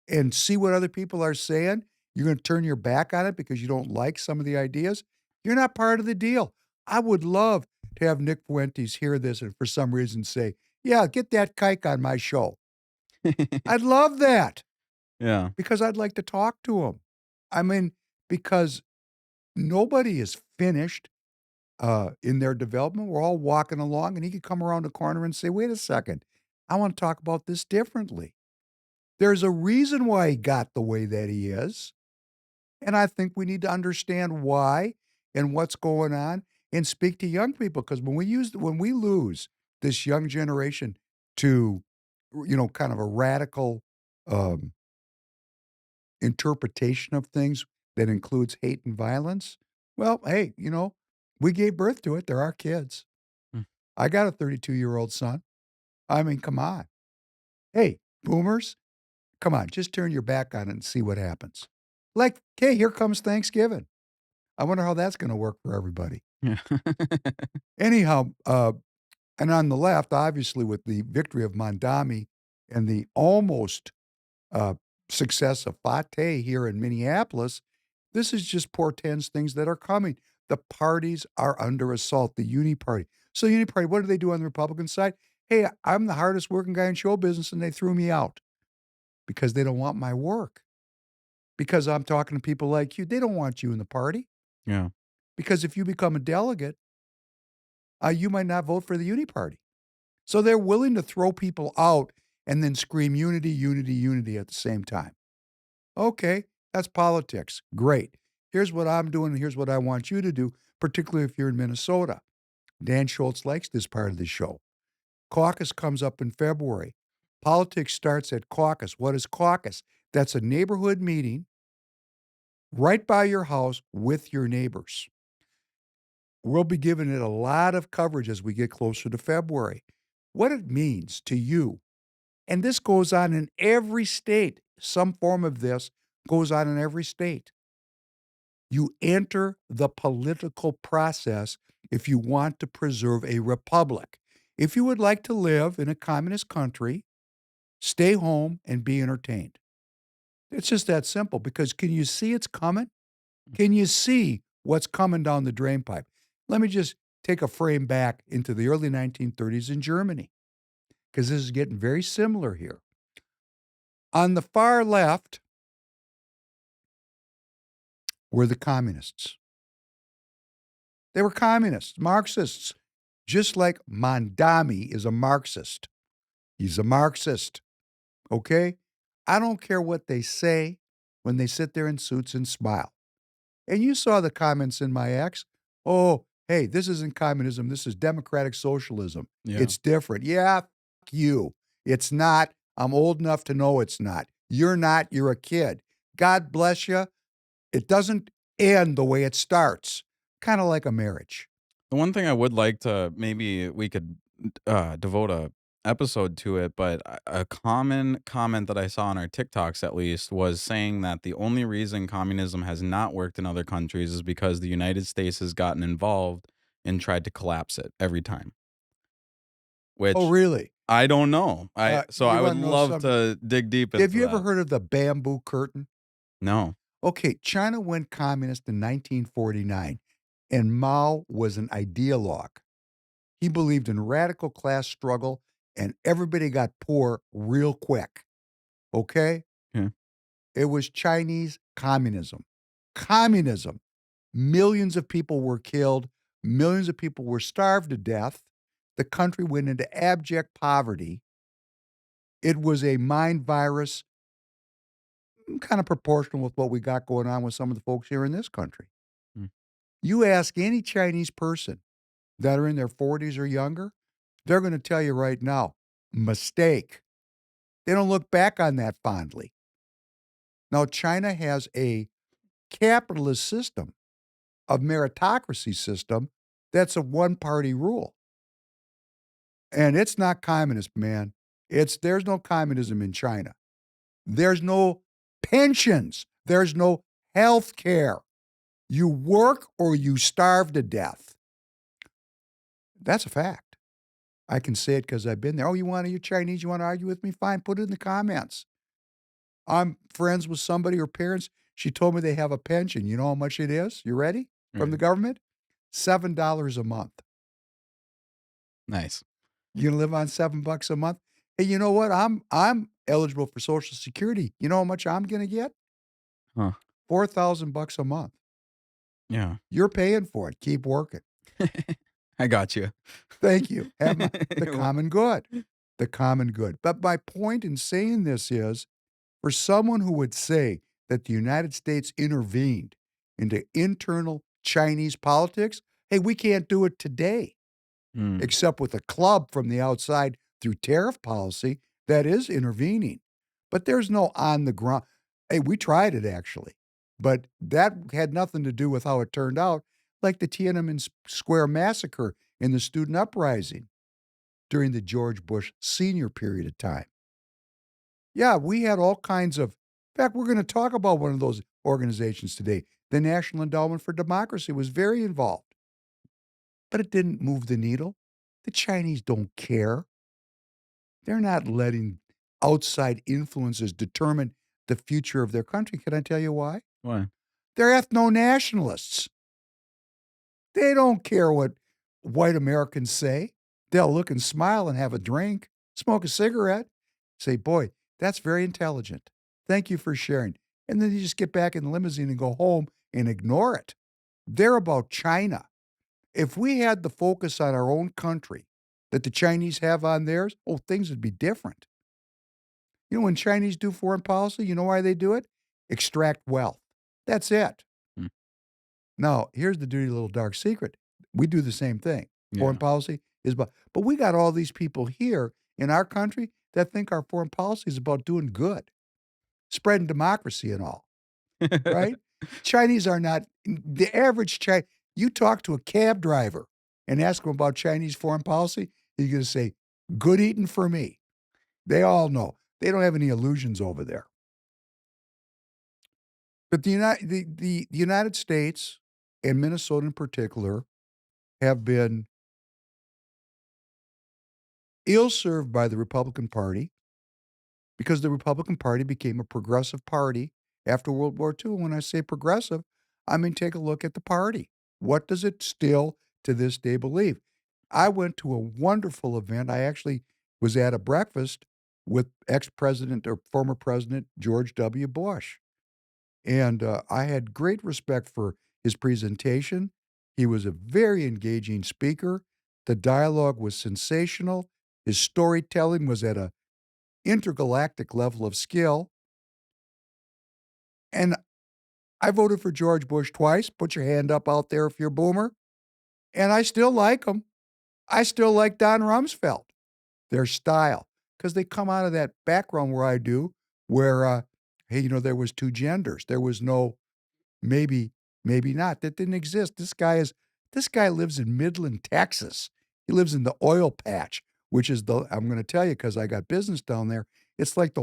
S4: and see what other people are saying, you're going to turn your back on it because you don't like some of the ideas, you're not part of the deal. I would love to have Nick Fuentes hear this and for some reason say, yeah, get that kike on my show. I'd love that.
S1: Yeah.
S4: Because I'd like to talk to him. I mean, because nobody is finished. in their development. We're all walking along, and he could come around the corner and say, wait a second, I want to talk about this differently. There's a reason why he got the way that he is. And I think we need to understand why and what's going on and speak to young people. Because when we lose this young generation to, kind of a radical um, interpretation of things that includes hate and violence, well, hey, we gave birth to it. They're our kids.
S1: Mm.
S4: I got a 32-year-old son. I mean, come on. Hey, boomers, come on, just turn your back on it and see what happens. Like, hey, here comes Thanksgiving. I wonder how that's going to work for everybody.
S1: Yeah.
S4: Anyhow, and on the left, obviously, with the victory of Mondami and the almost success of Fate here in Minneapolis, this is just portends things that are coming. The parties are under assault, the UNI-PARTY. So UNI-PARTY, what do they do on the Republican side? Hey, I'm the hardest working guy in show business, and they threw me out because they don't want my work. Because I'm talking to people like you. They don't want you in the party.
S1: Yeah.
S4: Because if you become a delegate, you might not vote for the UNI-PARTY. So they're willing to throw people out and then scream unity, unity, unity at the same time. Okay, that's politics. Great. Here's what I'm doing, and here's what I want you to do, particularly if you're in Minnesota. Dan Schultz likes this part of the show. Caucus comes up in February. Politics starts at caucus. What is caucus? That's a neighborhood meeting right by your house with your neighbors. We'll be giving it a lot of coverage as we get closer to February. What it means to you, and this goes on in every state. Some form of this goes on in every state. You enter the political process if you want to preserve a republic. If you would like to live in a communist country, stay home and be entertained. It's just that simple, because can you see it's coming? Can you see what's coming down the drain pipe? Let me just take a frame back into the early 1930s in Germany, because this is getting very similar here. On the far left were the communists. They were communists, Marxists, just like Mondami is a Marxist. He's a Marxist, okay? I don't care what they say when they sit there in suits and smile. And you saw the comments in my ex. Oh, hey, this isn't communism. This is democratic socialism.
S1: Yeah.
S4: It's different. Yeah, f you. It's not. I'm old enough to know it's not. You're not. You're a kid. God bless you. It doesn't end the way it starts. Kind of like a marriage.
S1: The one thing I would like to, maybe we could devote a episode to it, but a common comment that I saw on our TikToks at least was saying that the only reason communism has not worked in other countries is because the United States has gotten involved and tried to collapse it every time. Which,
S4: Oh, really?
S1: I don't know. So I
S4: you
S1: would
S4: wanna know
S1: love
S4: something?
S1: to dig deep into
S4: Have you ever
S1: that.
S4: heard of the bamboo curtain?
S1: No.
S4: Okay, China went communist in 1949, and Mao was an ideologue. He believed in radical class struggle, and everybody got poor real quick. Okay?
S1: Yeah.
S4: It was Chinese communism. Communism. Millions of people were killed. Millions of people were starved to death. The country went into abject poverty. It was a mind virus, kind of proportional with what we got going on with some of the folks here in this country.
S1: Mm.
S4: You ask any Chinese person that are in their 40s or younger, they're going to tell you right now, mistake. They don't look back on that fondly. Now, China has a capitalist system, of meritocracy system, that's a one-party rule. And it's not communist, man. There's no communism in China. There's no pensions. There's no health care. You work or you starve to death. That's a fact. I can say it because I've been there. Oh, you're Chinese, you want to argue with me? Fine, put it in the comments. I'm friends with somebody, her parents, she told me they have a pension. You know how much it is? You ready? From the government? $7 a month.
S1: Nice.
S4: You gonna live on $7 a month? Hey, you know what? I'm eligible for Social Security. You know how much I'm gonna get?
S1: Huh.
S4: $4,000 a month.
S1: Yeah.
S4: You're paying for it. Keep working.
S1: I got you.
S4: Thank you. The common good. The common good. But my point in saying this is, for someone who would say that the United States intervened into internal Chinese politics, hey, we can't do it today, except with a club from the outside through tariff policy that is intervening. But there's no on the ground. Hey, we tried it actually, but that had nothing to do with how it turned out, like the Tiananmen Square massacre and the student uprising during the George Bush Sr. period of time. Yeah, we had all kinds of. In fact, we're going to talk about one of those organizations today. The National Endowment for Democracy was very involved, but it didn't move the needle. The Chinese don't care. They're not letting outside influences determine the future of their country. Can I tell you why?
S1: Why?
S4: They're ethno-nationalists. They don't care what white Americans say. They'll look and smile and have a drink, smoke a cigarette, say, boy, that's very intelligent. Thank you for sharing. And then you just get back in the limousine and go home and ignore it. They're about China. If we had the focus on our own country that the Chinese have on theirs, oh, things would be different. You know, when Chinese do foreign policy, you know why they do it? Extract wealth. That's it. Now, here's the dirty little dark secret. We do the same thing. Foreign policy is about, but we got all these people here in our country that think our foreign policy is about doing good, spreading democracy and all, right? Chinese are not, the average Chinese, you talk to a cab driver and ask him about Chinese foreign policy, he's going to say, good eating for me. They all know. They don't have any illusions over there. But the United States, and Minnesota in particular, have been ill-served by the Republican Party because the Republican Party became a progressive party after World War II. And when I say progressive, I mean take a look at the party. What does it still to this day believe? I went to a wonderful event. I actually was at a breakfast with ex-president or former president George W. Bush. And I had great respect for his presentation. He was a very engaging speaker. The dialogue was sensational. His storytelling was at an intergalactic level of skill. And I voted for George Bush twice. Put your hand up out there if you're a boomer. And I still like him. I still like Don Rumsfeld, their style, because they come out of that background where I do, where, hey, you know, there was two genders. There was no maybe not. That didn't exist. This guy lives in Midland, Texas. He lives in the oil patch, which is I'm going to tell you because I got business down there. It's like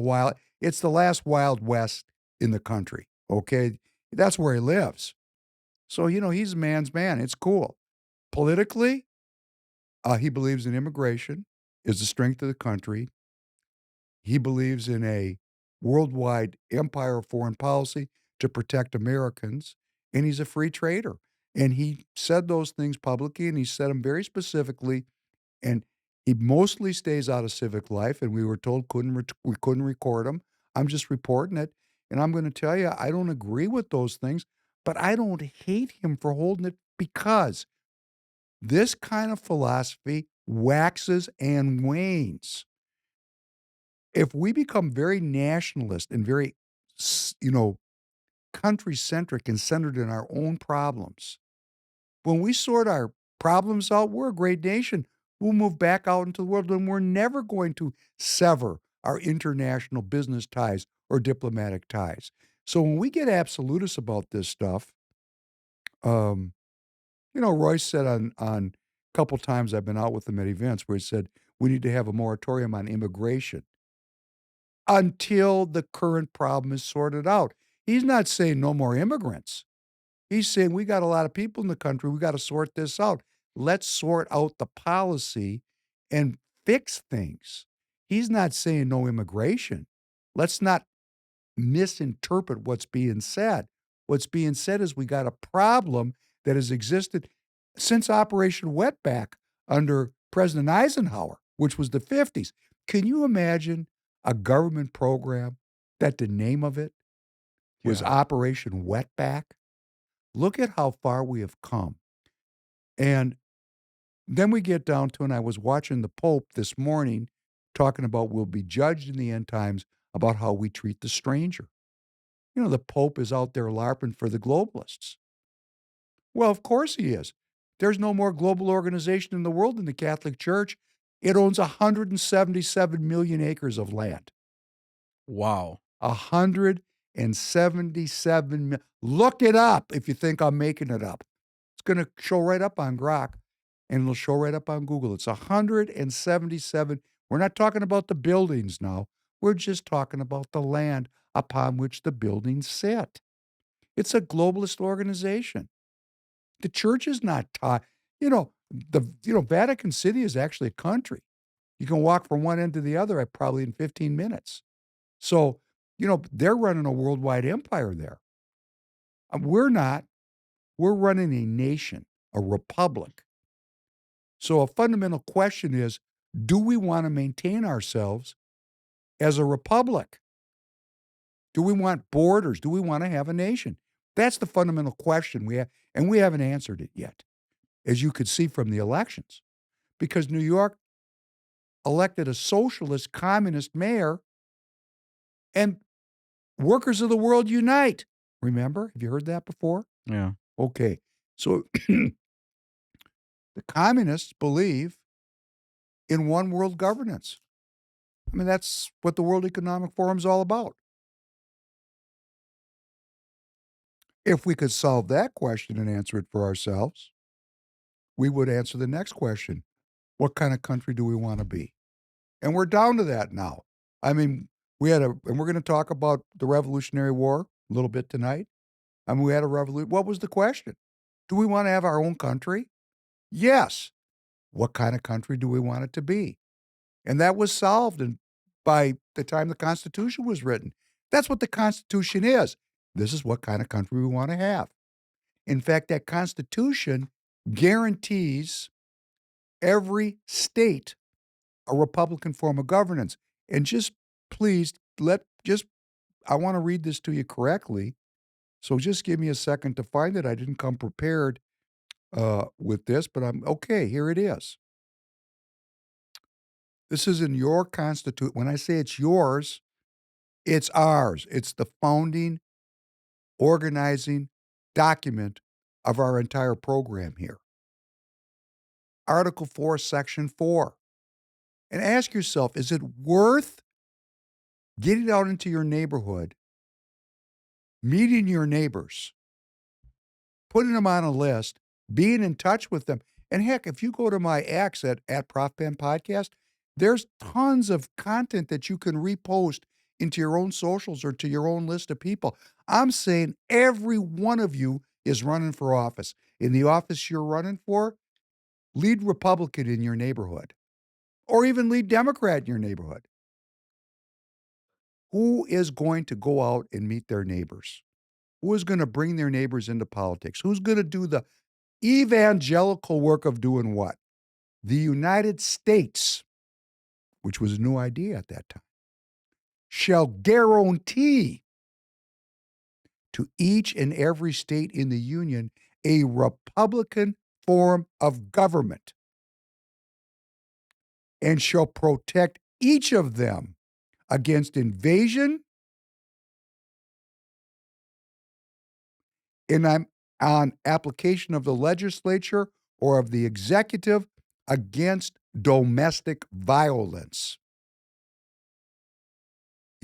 S4: it's the last Wild West in the country. Okay. That's where he lives. So, you know, he's a man's man. It's cool. Politically, he believes in immigration is the strength of the country. He believes in a worldwide empire of foreign policy to protect Americans, and he's a free trader. And he said those things publicly, and he said them very specifically, and he mostly stays out of civic life, and we were told we couldn't record him. I'm just reporting it, and I'm going to tell you, I don't agree with those things, but I don't hate him for holding it because this kind of philosophy waxes and wanes. If we become very nationalist and very, you know, country-centric and centered in our own problems, when we sort our problems out, we're a great nation. We'll move back out into the world, and we're never going to sever our international business ties or diplomatic ties. So when we get absolutist about this stuff, you know, Royce said on a couple times I've been out with him at events where he said we need to have a moratorium on immigration until the current problem is sorted out. He's not saying no more immigrants. He's saying we got a lot of people in the country. We got to sort this out. Let's sort out the policy and fix things. He's not saying no immigration. Let's not misinterpret what's being said. What's being said is we got a problem that has existed since Operation Wetback under President Eisenhower, which was the 50s. Can you imagine a government program that the name of it was Operation Wetback? Look at how far we have come. And Then we get down to, and I was watching the Pope this morning talking about we'll be judged in the end times about how we treat the stranger. You know, the Pope is out there LARPing for the globalists. Well, of course he is. There's no more global organization in the world than the Catholic Church. It owns 177 million acres of land.
S1: Wow.
S4: 177. Look it up if you think I'm making it up. It's going to show right up on Grok, and it'll show right up on Google. It's 177. We're not talking about the buildings now. We're just talking about the land upon which the buildings sit. It's a globalist organization. The church is not taught. Vatican City is actually a country. You can walk from one end to the other at probably in 15 minutes. So, they're running a worldwide empire there. We're not. We're running a nation, a republic. So a fundamental question is, do we want to maintain ourselves as a republic? Do we want borders? Do we want to have a nation? That's the fundamental question we have, and we haven't answered it yet, as you could see from the elections, because New York elected a socialist, communist mayor, and workers of the world unite. Remember? Have you heard that before?
S1: Yeah.
S4: Okay. So the communists believe in one world governance. I mean, that's what the World Economic Forum is all about. If we could solve that question and answer it for ourselves, we would answer the next question. What kind of country do we want to be? And we're down to that now. I mean, and we're going to talk about the Revolutionary War a little bit tonight. I mean, we had a revolution. What was the question? Do we want to have our own country? Yes. What kind of country do we want it to be? And that was solved by the time the Constitution was written. That's what the Constitution is. This is what kind of country we want to have. In fact, that Constitution guarantees every state a Republican form of governance. And just please, I want to read this to you correctly. So just give me a second to find it. I didn't come prepared with this, but I'm okay. Here it is. This is in your Constitution. When I say it's yours, it's ours. It's the founding, organizing document of our entire program here. Article 4, Section 4. And ask yourself, is it worth getting out into your neighborhood, meeting your neighbors, putting them on a list, being in touch with them? And heck, if you go to my X at Prof. Penn Podcast, there's tons of content that you can repost into your own socials or to your own list of people. I'm saying every one of you is running for office. In the office you're running for, lead Republican in your neighborhood, or even lead Democrat in your neighborhood. Who is going to go out and meet their neighbors? Who is going to bring their neighbors into politics? Who's going to do the evangelical work of doing what? The United States, which was a new idea at that time, shall guarantee to each and every state in the Union a Republican form of government, and shall protect each of them against invasion and on application of the legislature or of the executive against domestic violence.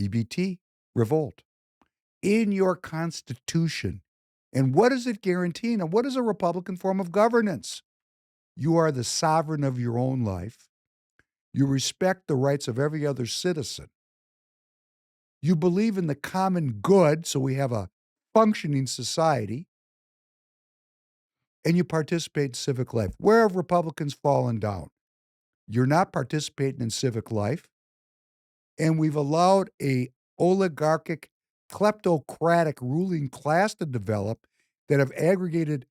S4: EBT, revolt. In your Constitution. And what does it guarantee? And what is a Republican form of governance? You are the sovereign of your own life. You respect the rights of every other citizen. You believe in the common good, so we have a functioning society. And you participate in civic life. Where have Republicans fallen down? You're not participating in civic life. And we've allowed a oligarchic, kleptocratic ruling class to develop that have aggregated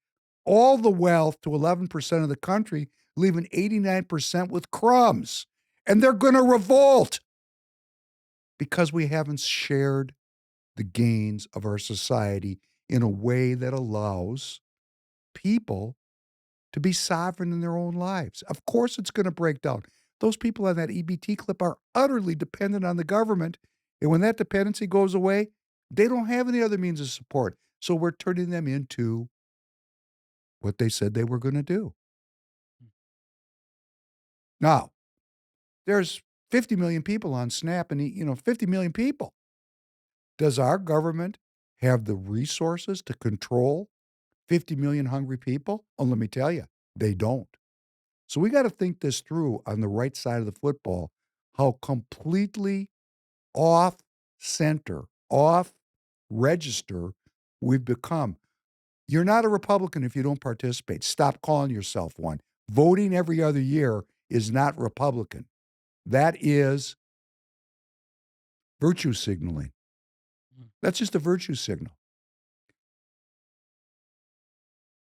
S4: all the wealth to 11% of the country, leaving 89% with crumbs. And they're going to revolt because we haven't shared the gains of our society in a way that allows people to be sovereign in their own lives. Of course it's going to break down. Those people on that EBT clip are utterly dependent on the government. And when that dependency goes away, they don't have any other means of support. So we're turning them into what they said they were going to do. Now, there's 50 million people on SNAP and, 50 million people. Does our government have the resources to control 50 million hungry people? Oh, let me tell you, they don't. So we got to think this through on the right side of the football, how completely off center, off register we've become. You're not a Republican if you don't participate. Stop calling yourself one. Voting every other year is not Republican. That is virtue signaling. That's just a virtue signal.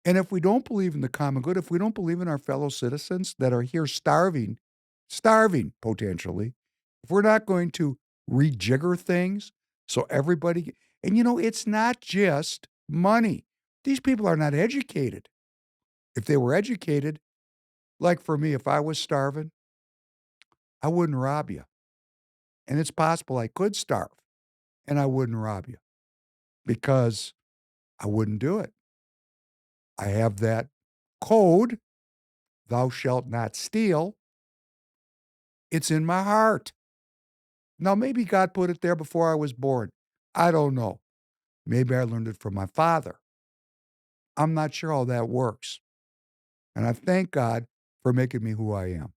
S4: And if we don't believe in the common good, if we don't believe in our fellow citizens that are here starving potentially, if we're not going to rejigger things so everybody, and it's not just money. These people are not educated. If they were educated, like for me, if I was starving, I wouldn't rob you. And it's possible I could starve and I wouldn't rob you because I wouldn't do it. I have that code, thou shalt not steal. It's in my heart. Now, maybe God put it there before I was born. I don't know. Maybe I learned it from my father. I'm not sure how that works. And I thank God for making me who I am.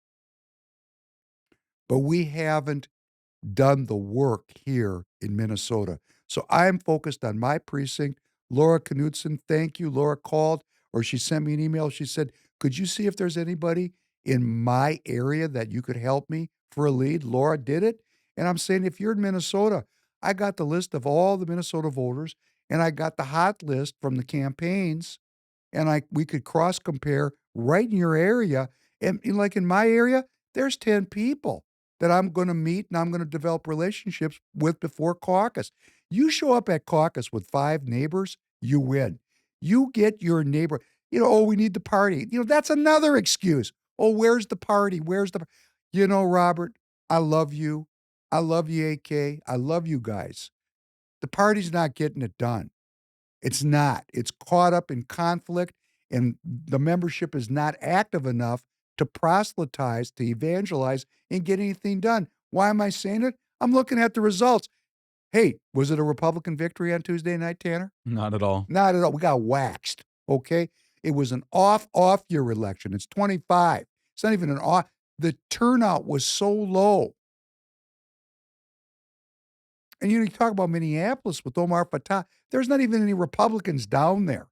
S4: But we haven't done the work here in Minnesota. So I'm focused on my precinct. Laura Knudsen, thank you. Laura called or she sent me an email. She said, could you see if there's anybody in my area that you could help me for a lead? Laura did it. And I'm saying, if you're in Minnesota, I got the list of all the Minnesota voters and I got the hot list from the campaigns and we could cross compare right in your area. And like in my area, there's 10 people that I'm going to meet and I'm going to develop relationships with before caucus. You show up at caucus with 5 neighbors, you win. You get your neighbor, oh, we need the party. That's another excuse. Oh, where's the party? Robert, I love you. I love you, AK. I love you guys. The party's not getting it done. It's not. It's caught up in conflict, and the membership is not active enough to proselytize, to evangelize, and get anything done. Why am I saying it? I'm looking at the results. Hey, was it a Republican victory on Tuesday night, Tanner?
S1: Not at all.
S4: Not at all. We got waxed, okay? It was an off year election. It's 25. It's not even an off. The turnout was so low. And you talk about Minneapolis with Omar Fatah. There's not even any Republicans down there.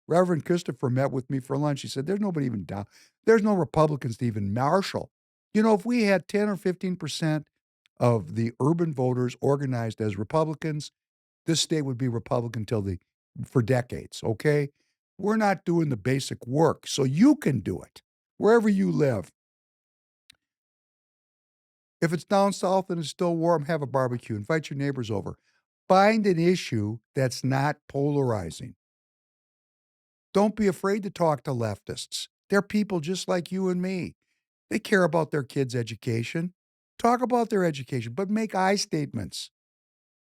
S4: Reverend Christopher met with me for lunch. He said, there's nobody even down. There's no Republicans to even marshal. If we had 10 or 15% of the urban voters organized as Republicans, this state would be Republican for decades, okay? We're not doing the basic work, so you can do it wherever you live. If it's down south and it's still warm, have a barbecue. Invite your neighbors over. Find an issue that's not polarizing. Don't be afraid to talk to leftists. They're people just like you and me. They care about their kids' education. Talk about their education, but make I statements.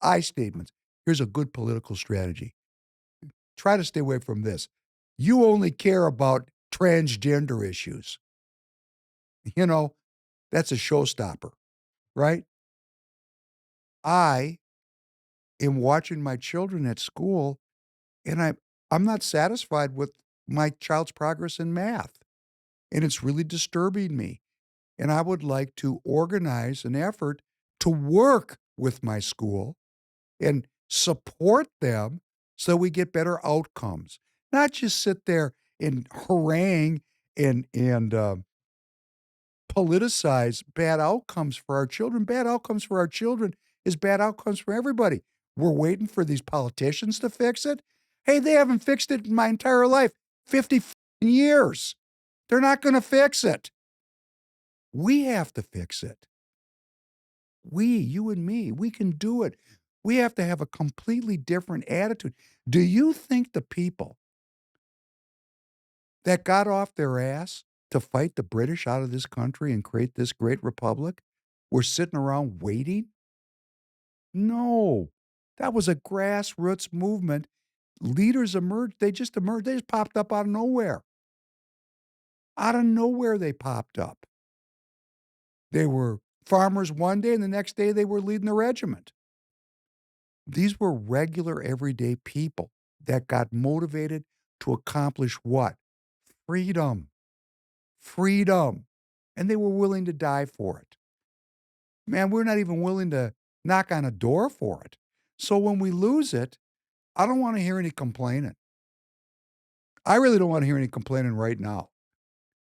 S4: I statements. Here's a good political strategy. Try to stay away from this. You only care about transgender issues. That's a showstopper, right? I am watching my children at school, and I'm not satisfied with my child's progress in math. And it's really disturbing me. And I would like to organize an effort to work with my school and support them so we get better outcomes. Not just sit there and harangue and politicize bad outcomes for our children. Bad outcomes for our children is bad outcomes for everybody. We're waiting for these politicians to fix it. Hey, they haven't fixed it in my entire life, 50 years. They're not going to fix it. We have to fix it. You and me, we can do it. We have to have a completely different attitude. Do you think the people that got off their ass to fight the British out of this country and create this great republic were sitting around waiting? No. That was a grassroots movement. Leaders emerged. They just emerged. They just popped up out of nowhere. Out of nowhere, they popped up. They were farmers one day, and the next day they were leading the regiment. These were regular, everyday people that got motivated to accomplish what? Freedom. Freedom. And they were willing to die for it. Man, we're not even willing to knock on a door for it. So when we lose it, I don't want to hear any complaining. I really don't want to hear any complaining right now.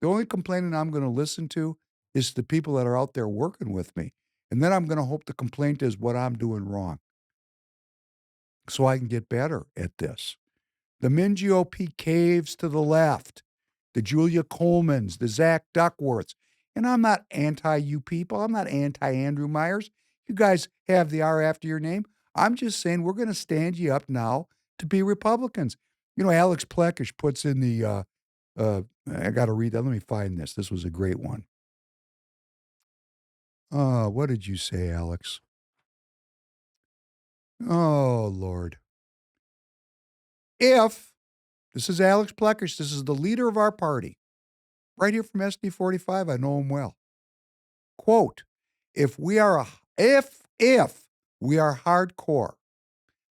S4: The only complaining I'm going to listen to is the people that are out there working with me. And then I'm going to hope the complaint is what I'm doing wrong so I can get better at this. The Min GOP caves to the left, the Julia Colemans, the Zach Duckworths. And I'm not anti you people. I'm not anti Andrew Myers. You guys have the R after your name. I'm just saying we're going to stand you up now to be Republicans. You know, Alex Plekish puts in the, I got to read that. Let me find this. This was a great one. What did you say, Alex? Oh, Lord. If, this is Alex Plekish, this is the leader of our party, right here from SD 45, I know him well. Quote, if we are hardcore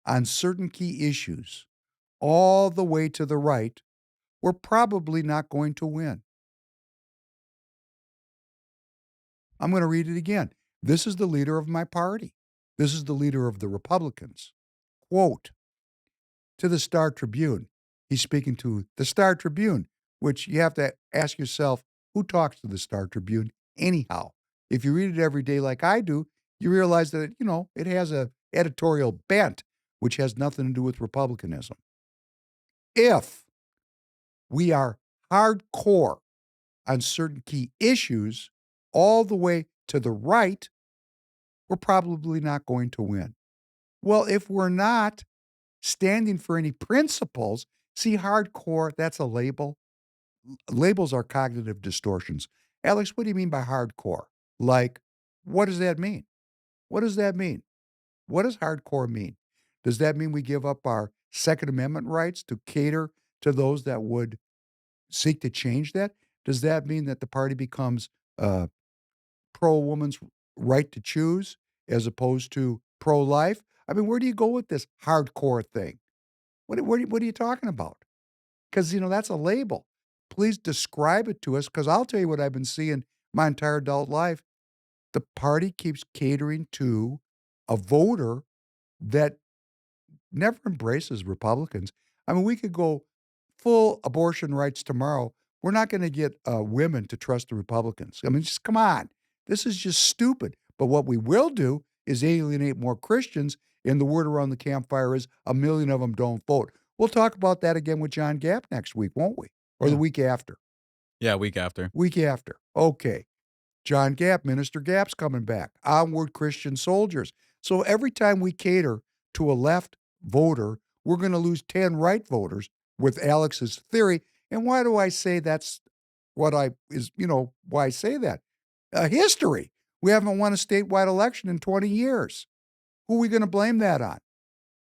S4: on certain key issues all the way to the right, we're probably not going to win. I'm going to read it again. This is the leader of my party. This is the leader of the Republicans. Quote, to the Star Tribune. He's speaking to the Star Tribune, which you have to ask yourself, who talks to the Star Tribune anyhow? If you read it every day like I do, you realize that, it has a editorial bent, which has nothing to do with republicanism. If we are hardcore on certain key issues all the way to the right, we're probably not going to win. Well, if we're not standing for any principles, see, hardcore, that's a label. Labels are cognitive distortions. Alex, what do you mean by hardcore? Like, what does that mean? What does that mean? What does hardcore mean? Does that mean we give up our Second Amendment rights to cater to those that would seek to change that? Does that mean that the party becomes pro-woman's right to choose as opposed to pro-life? I mean, where do you go with this hardcore thing? What are you talking about? Because, that's a label. Please describe it to us, because I'll tell you what I've been seeing my entire adult life. The party keeps catering to a voter that never embraces Republicans. I mean, we could go full abortion rights tomorrow. We're not going to get women to trust the Republicans. I mean, just come on. This is just stupid. But what we will do is alienate more Christians, and the word around the campfire is 1 million of them don't vote. We'll talk about that again with John Gap next week, won't we? Or the week after?
S1: Yeah, week after.
S4: Week after. Okay. John Gap, Minister Gap's coming back. Onward, Christian soldiers. So every time we cater to a left voter, we're going to lose 10 right voters with Alex's theory. And why do I say that's why I say that? History. We haven't won a statewide election in 20 years. Who are we going to blame that on?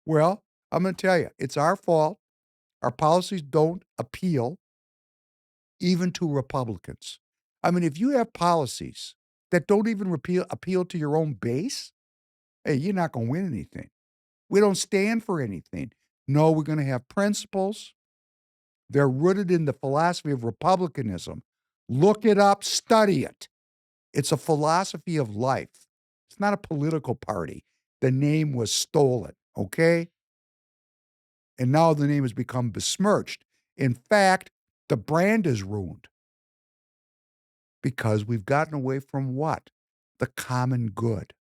S4: Well, I'm going to tell you, it's our fault. Our policies don't appeal even to Republicans. I mean, if you have policies that don't even appeal to your own base, hey, you're not going to win anything. We don't stand for anything. No, we're going to have principles. They're rooted in the philosophy of republicanism. Look it up, study it. It's a philosophy of life. It's not a political party. The name was stolen, okay? And now the name has become besmirched. In fact, the brand is ruined. Because we've gotten away from what? The common good.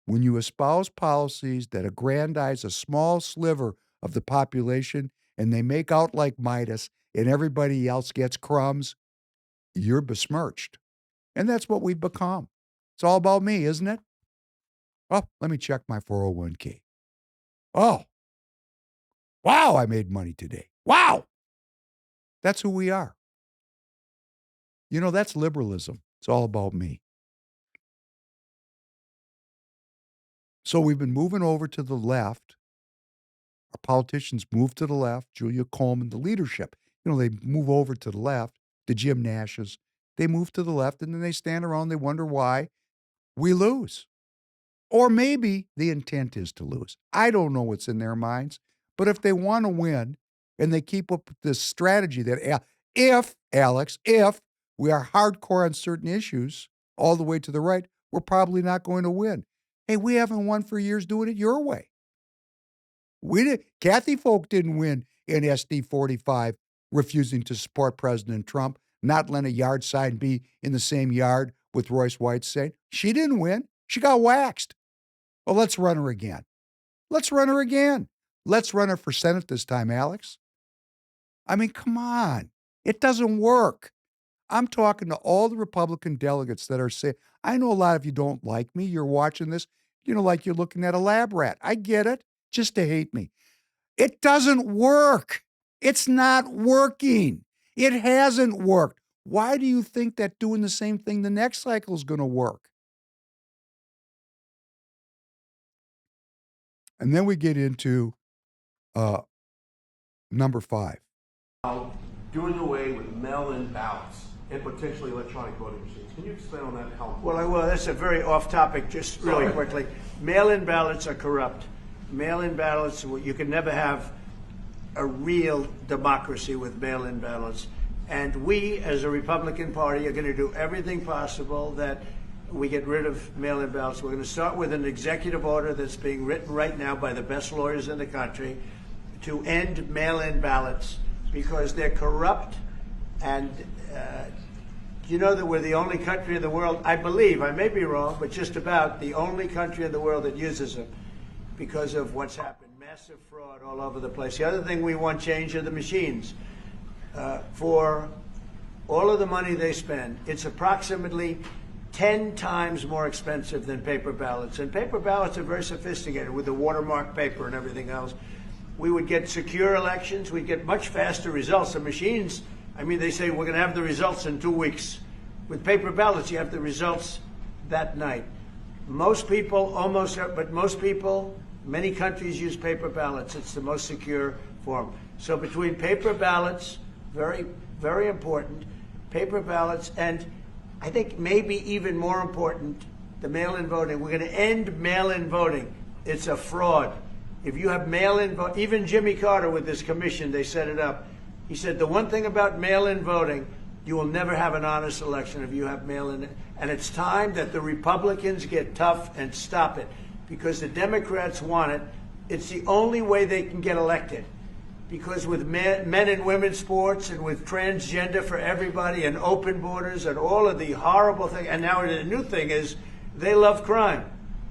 S4: When you espouse policies that aggrandize a small sliver of the population and they make out like Midas and everybody else gets crumbs, you're besmirched. And that's what we've become. It's all about me, isn't it? Oh, let me check my 401k. Oh, wow, I made money today. Wow. That's who we are. You know, that's liberalism. It's all about me. So we've been moving over to the left. Our politicians move to the left. Julia Coleman, the leadership, you know, they move over to the left. The Jim Nashes, they move to the left, and then they stand around. They wonder why we lose. Or maybe the intent is to lose. I don't know what's in their minds. But if they want to win and they keep up with this strategy that if we are hardcore on certain issues all the way to the right, we're probably not going to win. Hey, we haven't won for years doing it your way. Kathy Folk didn't win in SD 45, refusing to support President Trump, not letting a yard sign be in the same yard with Royce Whiteside. She didn't win. She got waxed. Well, let's run her again. Let's run her again. Let's run her for Senate this time, Alex. I mean, come on. It doesn't work. I'm talking to all the Republican delegates that are saying, I know a lot of you don't like me. You're watching this, you know, like you're looking at a lab rat. I get it. Just to hate me. It doesn't work. It's not working. It hasn't worked. Why do you think that doing the same thing the next cycle is going to work? And then we get into number 5.
S17: Doing away with mail-in ballots and potentially electronic voting machines. Can you explain on that how?
S18: Well, that's a very off-topic, just really quickly. Mail-in ballots are corrupt. Mail-in ballots, you can never have a real democracy with mail-in ballots. And we, as a Republican Party, are going to do everything possible that we get rid of mail-in ballots. We're going to start with an executive order that's being written right now by the best lawyers in the country to end mail-in ballots because they're corrupt. And you know that we're the only country in the world, I believe, I may be wrong, but just about the only country in the world that uses them because of what's happened. Massive fraud all over the place. The other thing we want change are the machines. For all of the money they spend, it's approximately 10 times more expensive than paper ballots. And paper ballots are very sophisticated with the watermark paper and everything else. We would get secure elections. We'd get much faster results. The machines, I mean, they say we're going to have the results in 2 weeks. With paper ballots, you have the results that night. Most people, many countries use paper ballots. It's the most secure form. So between paper ballots, very, very important, paper ballots, and I think maybe even more important, the mail-in voting. We're going to end mail-in voting. It's a fraud. If you have mail-in vote, even Jimmy Carter with this commission, they set it up. He said the one thing about mail-in voting, you will never have an honest election if you have mail-in. And it's time that the Republicans get tough and stop it because the Democrats want it. It's the only way they can get elected. Because with men and women's sports and with transgender for everybody and open borders and all of the horrible things, and now the new thing is they love crime.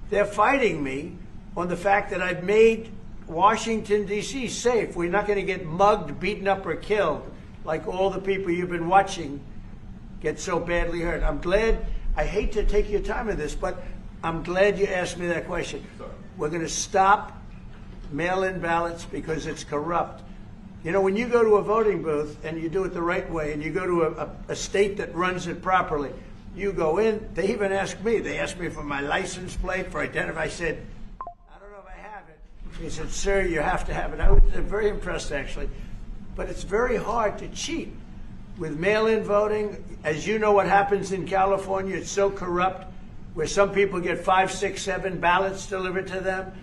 S18: They're fighting me on the fact that I've made Washington, D.C. safe. We're not going to get mugged, beaten up, or killed like all the people you've been watching get so badly hurt. I'm glad, I hate to take your time on this, but I'm glad you asked me that question. We're going to stop mail-in ballots because it's corrupt. You know, when you go to a voting booth and you do it the right way and you go to a state that runs it properly, you go in, they even ask me. They asked me for my license plate, for identity. I said, I don't know if I have it. He said, sir, you have to have it. I was very impressed, actually. But it's very hard to cheat with mail-in voting. As you know what happens in California, it's so corrupt, where some people get 5, 6, 7 ballots delivered to them.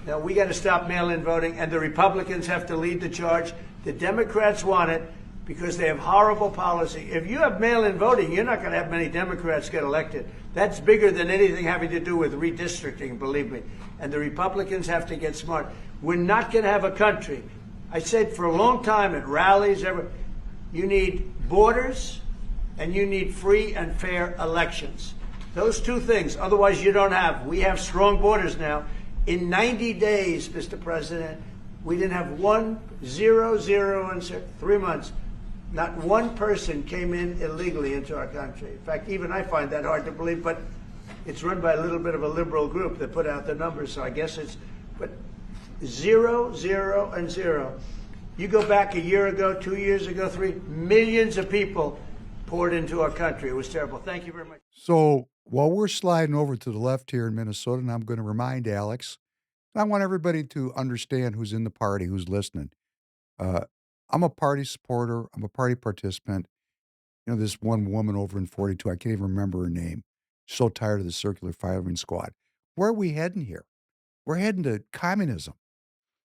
S18: Now, we got to stop mail-in voting, and the Republicans have to lead the charge. The Democrats want it because they have horrible policy. If you have mail-in voting, you're not going to have many Democrats get elected. That's bigger than anything having to do with redistricting, believe me. And the Republicans have to get smart. We're not going to have a country. I said for a long time at rallies, you need borders and you need free and fair elections. Those two things, otherwise you don't have. We have strong borders now. In 90 days, Mr. President, we didn't have 0 in 3 months. Not one person came in illegally into our country. In fact, even I find that hard to believe, but it's run by a little bit of a liberal group that put out the numbers, so I guess it's, but 0, 0, and 0. You go back a year ago, 2 years ago, millions of people poured into our country. It was terrible. Thank you very much.
S4: So while we're sliding over to the left here in Minnesota, and I'm going to remind Alex, and I want everybody to understand who's in the party, who's listening. I'm a party supporter. I'm a party participant. You know, this one woman over in 42, I can't even remember her name. So tired of the circular firing squad. Where are we heading here? We're heading to communism.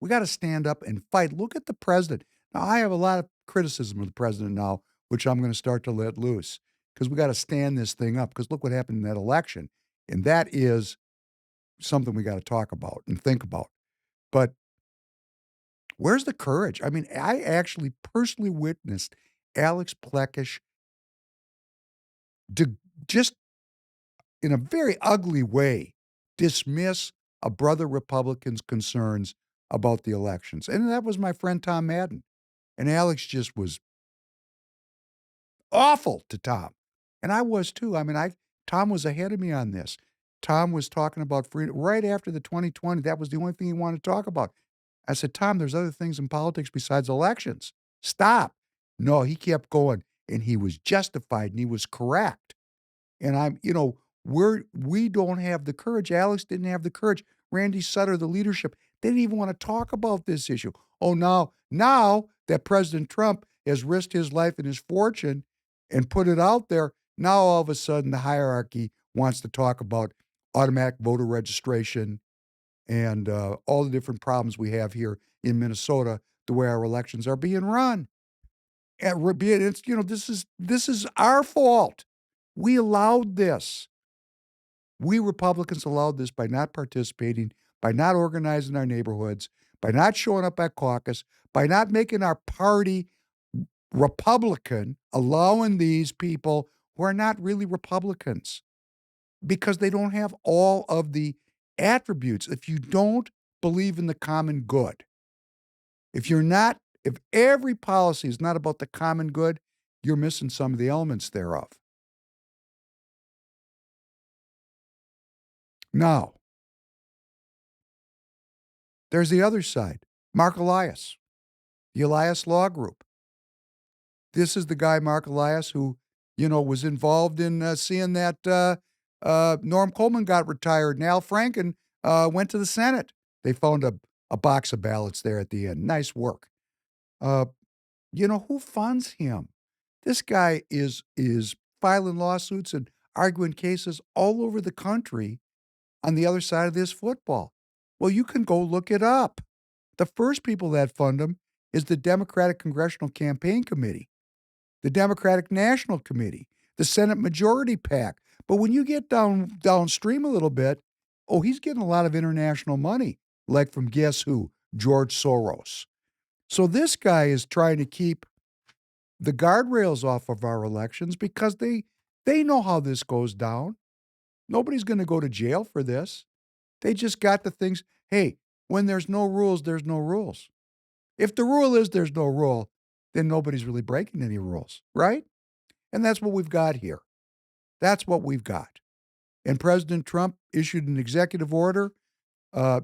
S4: We got to stand up and fight. Look at the president. Now, I have a lot of criticism of the president now, which I'm going to start to let loose because we got to stand this thing up because look what happened in that election. And that is something we got to talk about and think about. But where's the courage? I mean, I actually personally witnessed Alex Plekish just in a very ugly way dismiss a brother Republican's concerns about the elections. And that was my friend Tom Madden. And Alex just was awful to Tom. And I was too. I mean, Tom was ahead of me on this. Tom was talking about freedom right after the 2020. That was the only thing he wanted to talk about. I said, Tom, there's other things in politics besides elections. Stop. No, he kept going, and he was justified, and he was correct. And we don't have the courage. Alex didn't have the courage. Randy Sutter, the leadership, they didn't even want to talk about this issue. Oh, now that President Trump has risked his life and his fortune and put it out there, now all of a sudden the hierarchy wants to talk about automatic voter registration and all the different problems we have here in Minnesota, the way our elections are being run. And this is our fault. We allowed this. We Republicans allowed this by not participating, by not organizing our neighborhoods, by not showing up at caucus, by not making our party Republican, allowing these people who are not really Republicans because they don't have all of the attributes. If you don't believe in the common good, if every policy is not about the common good, you're missing some of the elements thereof. Now, there's the other side. Mark Elias, the Elias Law Group. This is the guy, Mark Elias, who, was involved in seeing that Norm Coleman got retired and Al Franken went to the Senate. They found a box of ballots there at the end. Nice work. Who funds him? This guy is filing lawsuits and arguing cases all over the country on the other side of this football. Well, you can go look it up. The first people that fund him is the Democratic Congressional Campaign Committee, the Democratic National Committee, the Senate Majority PAC. But when you get downstream a little bit, he's getting a lot of international money, like from guess who? George Soros. So this guy is trying to keep the guardrails off of our elections because they know how this goes down. Nobody's going to go to jail for this. They just got the things. Hey, when there's no rules, there's no rules. If the rule is there's no rule, then nobody's really breaking any rules, right? And that's what we've got here. That's what we've got. And President Trump issued an executive order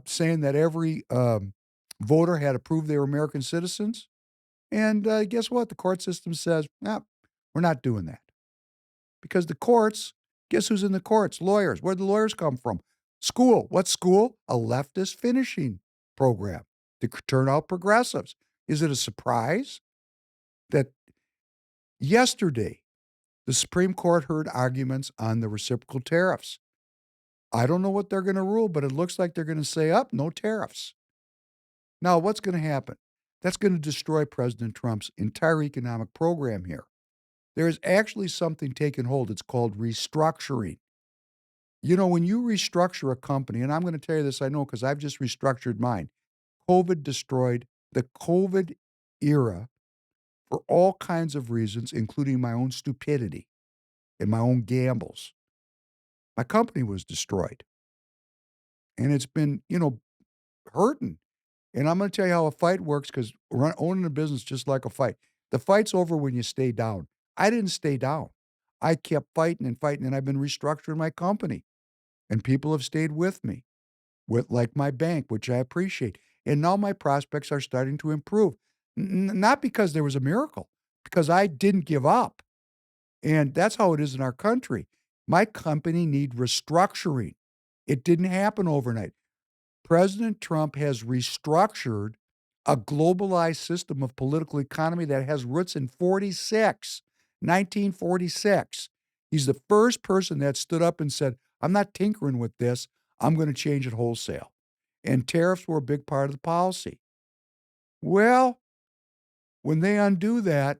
S4: saying that every voter had to prove they were American citizens. And guess what? The court system says, no, we're not doing that. Because the courts, guess who's in the courts? Lawyers. Where'd the lawyers come from? School. What school? A leftist finishing program to turn out progressives. Is it a surprise that yesterday the Supreme Court heard arguments on the reciprocal tariffs? I don't know what they're going to rule, but it looks like they're going to say, no tariffs. Now, what's going to happen? That's going to destroy President Trump's entire economic program here. There is actually something taking hold. It's called restructuring. When you restructure a company, and I'm going to tell you this, I know because I've just restructured mine. COVID destroyed the COVID era for all kinds of reasons, including my own stupidity and my own gambles. My company was destroyed. And it's been, hurting. And I'm going to tell you how a fight works because owning a business is just like a fight. The fight's over when you stay down. I didn't stay down. I kept fighting, and I've been restructuring my company. And people have stayed with me, like my bank, which I appreciate. And now my prospects are starting to improve. Not because there was a miracle, because I didn't give up. And that's how it is in our country. My company need restructuring. It didn't happen overnight. President Trump has restructured a globalized system of political economy that has roots in 1946. He's the first person that stood up and said, I'm not tinkering with this. I'm going to change it wholesale. And tariffs were a big part of the policy. Well, when they undo that,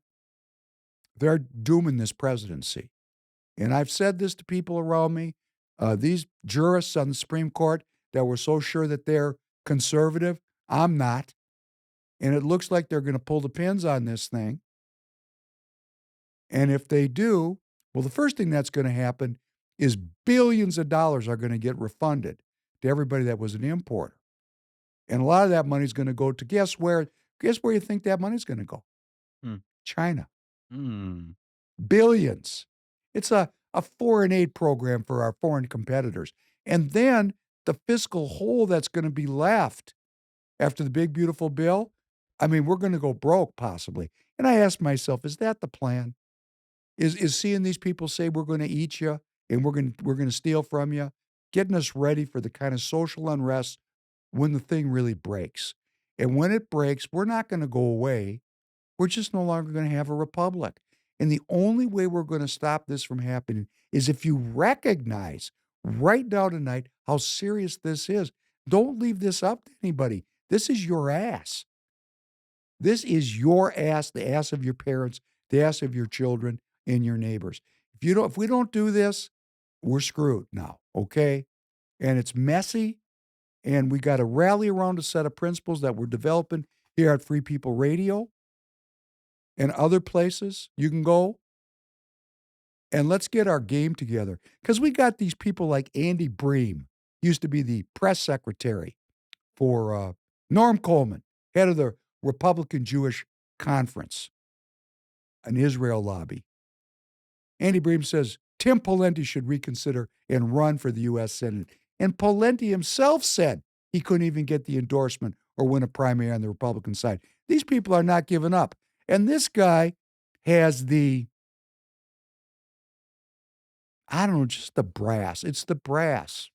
S4: they're dooming this presidency. And I've said this to people around me. These jurists on the Supreme Court that were so sure that they're conservative, I'm not. And it looks like they're going to pull the pins on this thing. And if they do, well, the first thing that's going to happen is billions of dollars are going to get refunded to everybody that was an importer. And a lot of that money is going to go to guess where you think that money's going to go? China. Billions. It's a foreign aid program for our foreign competitors. And then the fiscal hole that's going to be left after the big, beautiful bill, I mean, we're going to go broke possibly. And I asked myself, is that the plan? Is seeing these people say we're going to eat you and we're going to steal from you, getting us ready for the kind of social unrest when the thing really breaks. And when it breaks, we're not going to go away. We're just no longer going to have a republic. And the only way we're going to stop this from happening is if you recognize right now tonight how serious this is. Don't leave this up to anybody. This is your ass. This is your ass, the ass of your parents, the ass of your children and your neighbors. If we don't do this, we're screwed now, okay? And it's messy, and we got to rally around a set of principles that we're developing here at Free People Radio and other places you can go. And let's get our game together. Because we got these people like Andy Bream, used to be the press secretary for Norm Coleman, head of the Republican Jewish Conference, an Israel lobby. Andy Bream says Tim Pawlenty should reconsider and run for the U.S. Senate. And Pawlenty himself said he couldn't even get the endorsement or win a primary on the Republican side. These people are not giving up. And this guy has the, I don't know, just the brass. It's the brass.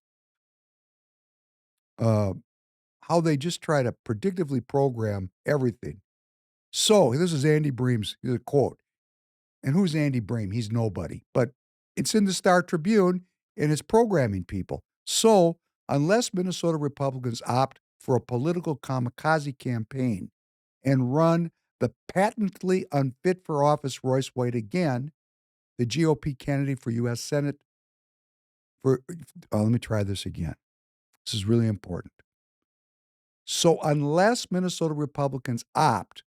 S4: How they just try to predictively program everything. So this is Andy Bream's quote. And who's Andy Bream? He's nobody. But it's in the Star Tribune, and it's programming people. So unless Minnesota Republicans opt for a political kamikaze campaign and run the patently unfit for office Royce White again, the GOP candidate for U.S. Senate, let me try this again. This is really important. So unless Minnesota Republicans opt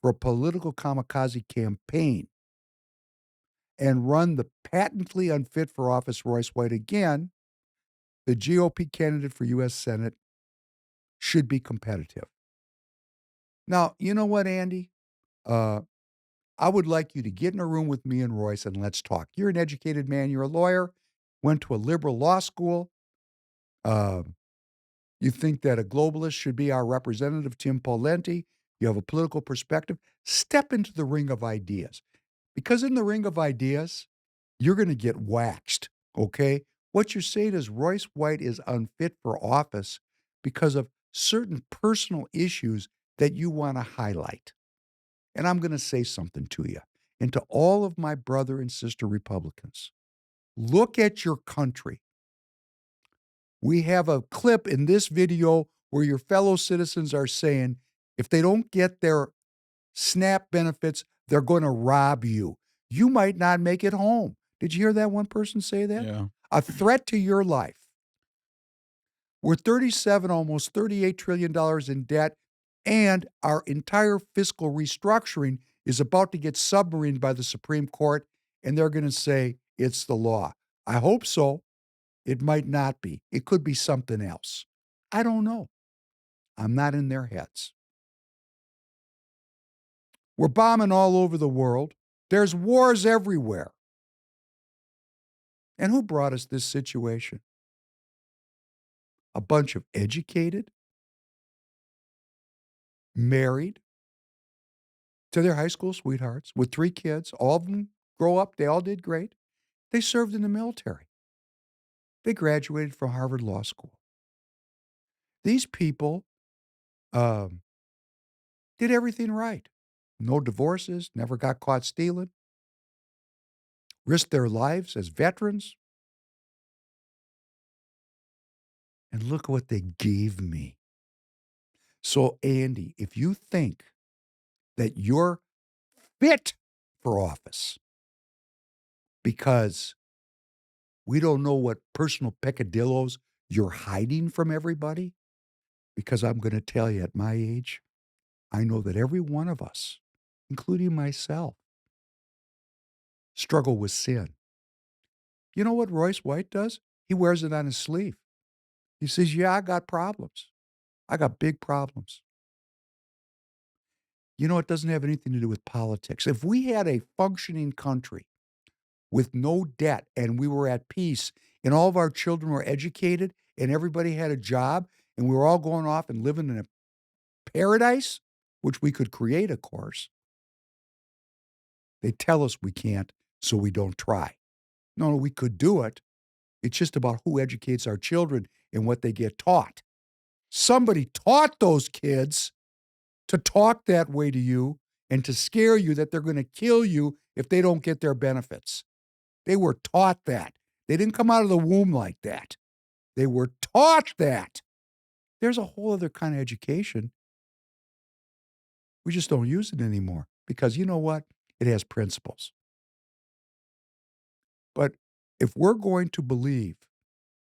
S4: for a political kamikaze campaign and run the patently unfit for office Royce White again, the GOP candidate for U.S. Senate should be competitive. Now, you know what, Andy? I would like you to get in a room with me and Royce and let's talk. You're an educated man. You're a lawyer, went to a liberal law school. You think that a globalist should be our representative, Tim Pawlenty. You have a political perspective. Step into the ring of ideas. Because in the ring of ideas, you're going to get waxed, okay? What you're saying is Royce White is unfit for office because of certain personal issues that you want to highlight. And I'm going to say something to you and to all of my brother and sister Republicans. Look at your country. We have a clip in this video where your fellow citizens are saying if they don't get their SNAP benefits, they're going to rob you. You might not make it home. Did you hear that one person say that?
S1: Yeah.
S4: A threat to your life. We're almost $38 trillion in debt, and our entire fiscal restructuring is about to get submarined by the Supreme Court, and they're going to say it's the law. I hope so. It might not be. It could be something else. I don't know. I'm not in their heads. We're bombing all over the world. There's wars everywhere. And who brought us this situation? A bunch of educated, married, to their high school sweethearts with 3 kids. All of them grow up. They all did great. They served in the military. They graduated from Harvard Law School. These people did everything right. No divorces, never got caught stealing, risked their lives as veterans. And look what they gave me. So, Andy, if you think that you're fit for office because we don't know what personal peccadillos you're hiding from everybody, because I'm going to tell you, at my age, I know that every one of us, including myself, struggle with sin. You know what Royce White does? He wears it on his sleeve. He says, yeah, I got problems. I got big problems. You know, it doesn't have anything to do with politics. If we had a functioning country with no debt and we were at peace and all of our children were educated and everybody had a job and we were all going off and living in a paradise, which we could create, of course, they tell us we can't, so we don't try. No, we could do it. It's just about who educates our children and what they get taught. Somebody taught those kids to talk that way to you and to scare you that they're going to kill you if they don't get their benefits. They were taught that. They didn't come out of the womb like that. They were taught that. There's a whole other kind of education. We just don't use it anymore because you know what? It has principles. But if we're going to believe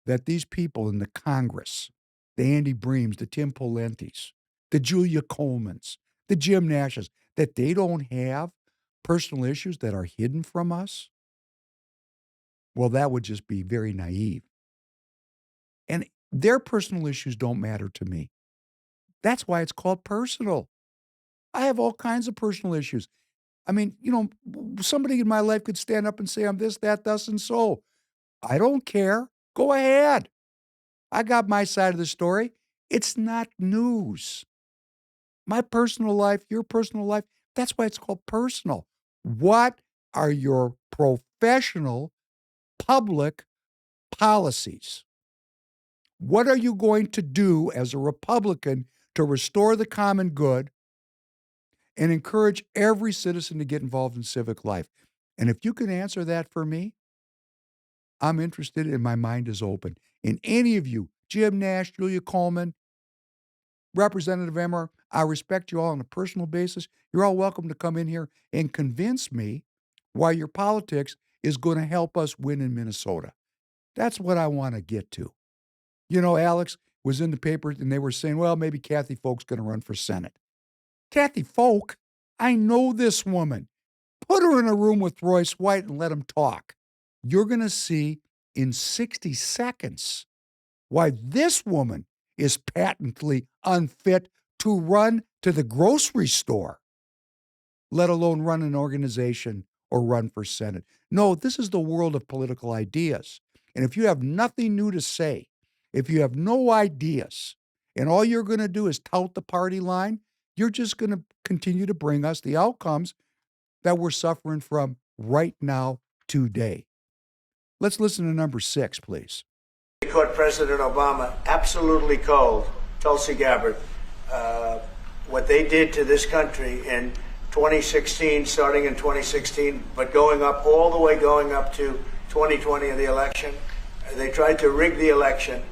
S4: that these people in the Congress, the Andy Breams, the Tim Pawlenty's, the Julia Colemans, the Jim Nashes, that they don't have personal issues that are hidden from us, well, that would just be very naive. And their personal issues don't matter to me. That's why it's called personal. I have all kinds of personal issues. I mean, you know, somebody in my life could stand up and say, I'm this, that, thus, and so. I don't care. Go ahead. I got my side of the story. It's not news. My personal life, your personal life, that's why it's called personal. What are your professional public policies? What are you going to do as a Republican to restore the common good and encourage every citizen to get involved in civic life? And if you can answer that for me, I'm interested and my mind is open. And any of you, Jim Nash, Julia Coleman, Representative Emmer, I respect you all on a personal basis. You're all welcome to come in here and convince me why your politics is going to help us win in Minnesota. That's what I want to get to. You know, Alex was in the paper and they were saying, well, maybe Kathy Folk's going to run for Senate. Kathy Folk, I know this woman. Put her in a room with Royce White and let him talk. You're going to see in 60 seconds why this woman is patently unfit to run to the grocery store, let alone run an organization or run for Senate. No, this is the world of political ideas. And if you have nothing new to say, if you have no ideas, and all you're going to do is tout the party line, you're just going to continue to bring us the outcomes that we're suffering from right now, today. Let's listen to number 6, please.
S18: They caught President Obama absolutely cold, Tulsi Gabbard. What they did to this country in 2016, starting in 2016, but going up all the way going up to 2020 in the election. They tried to rig the election,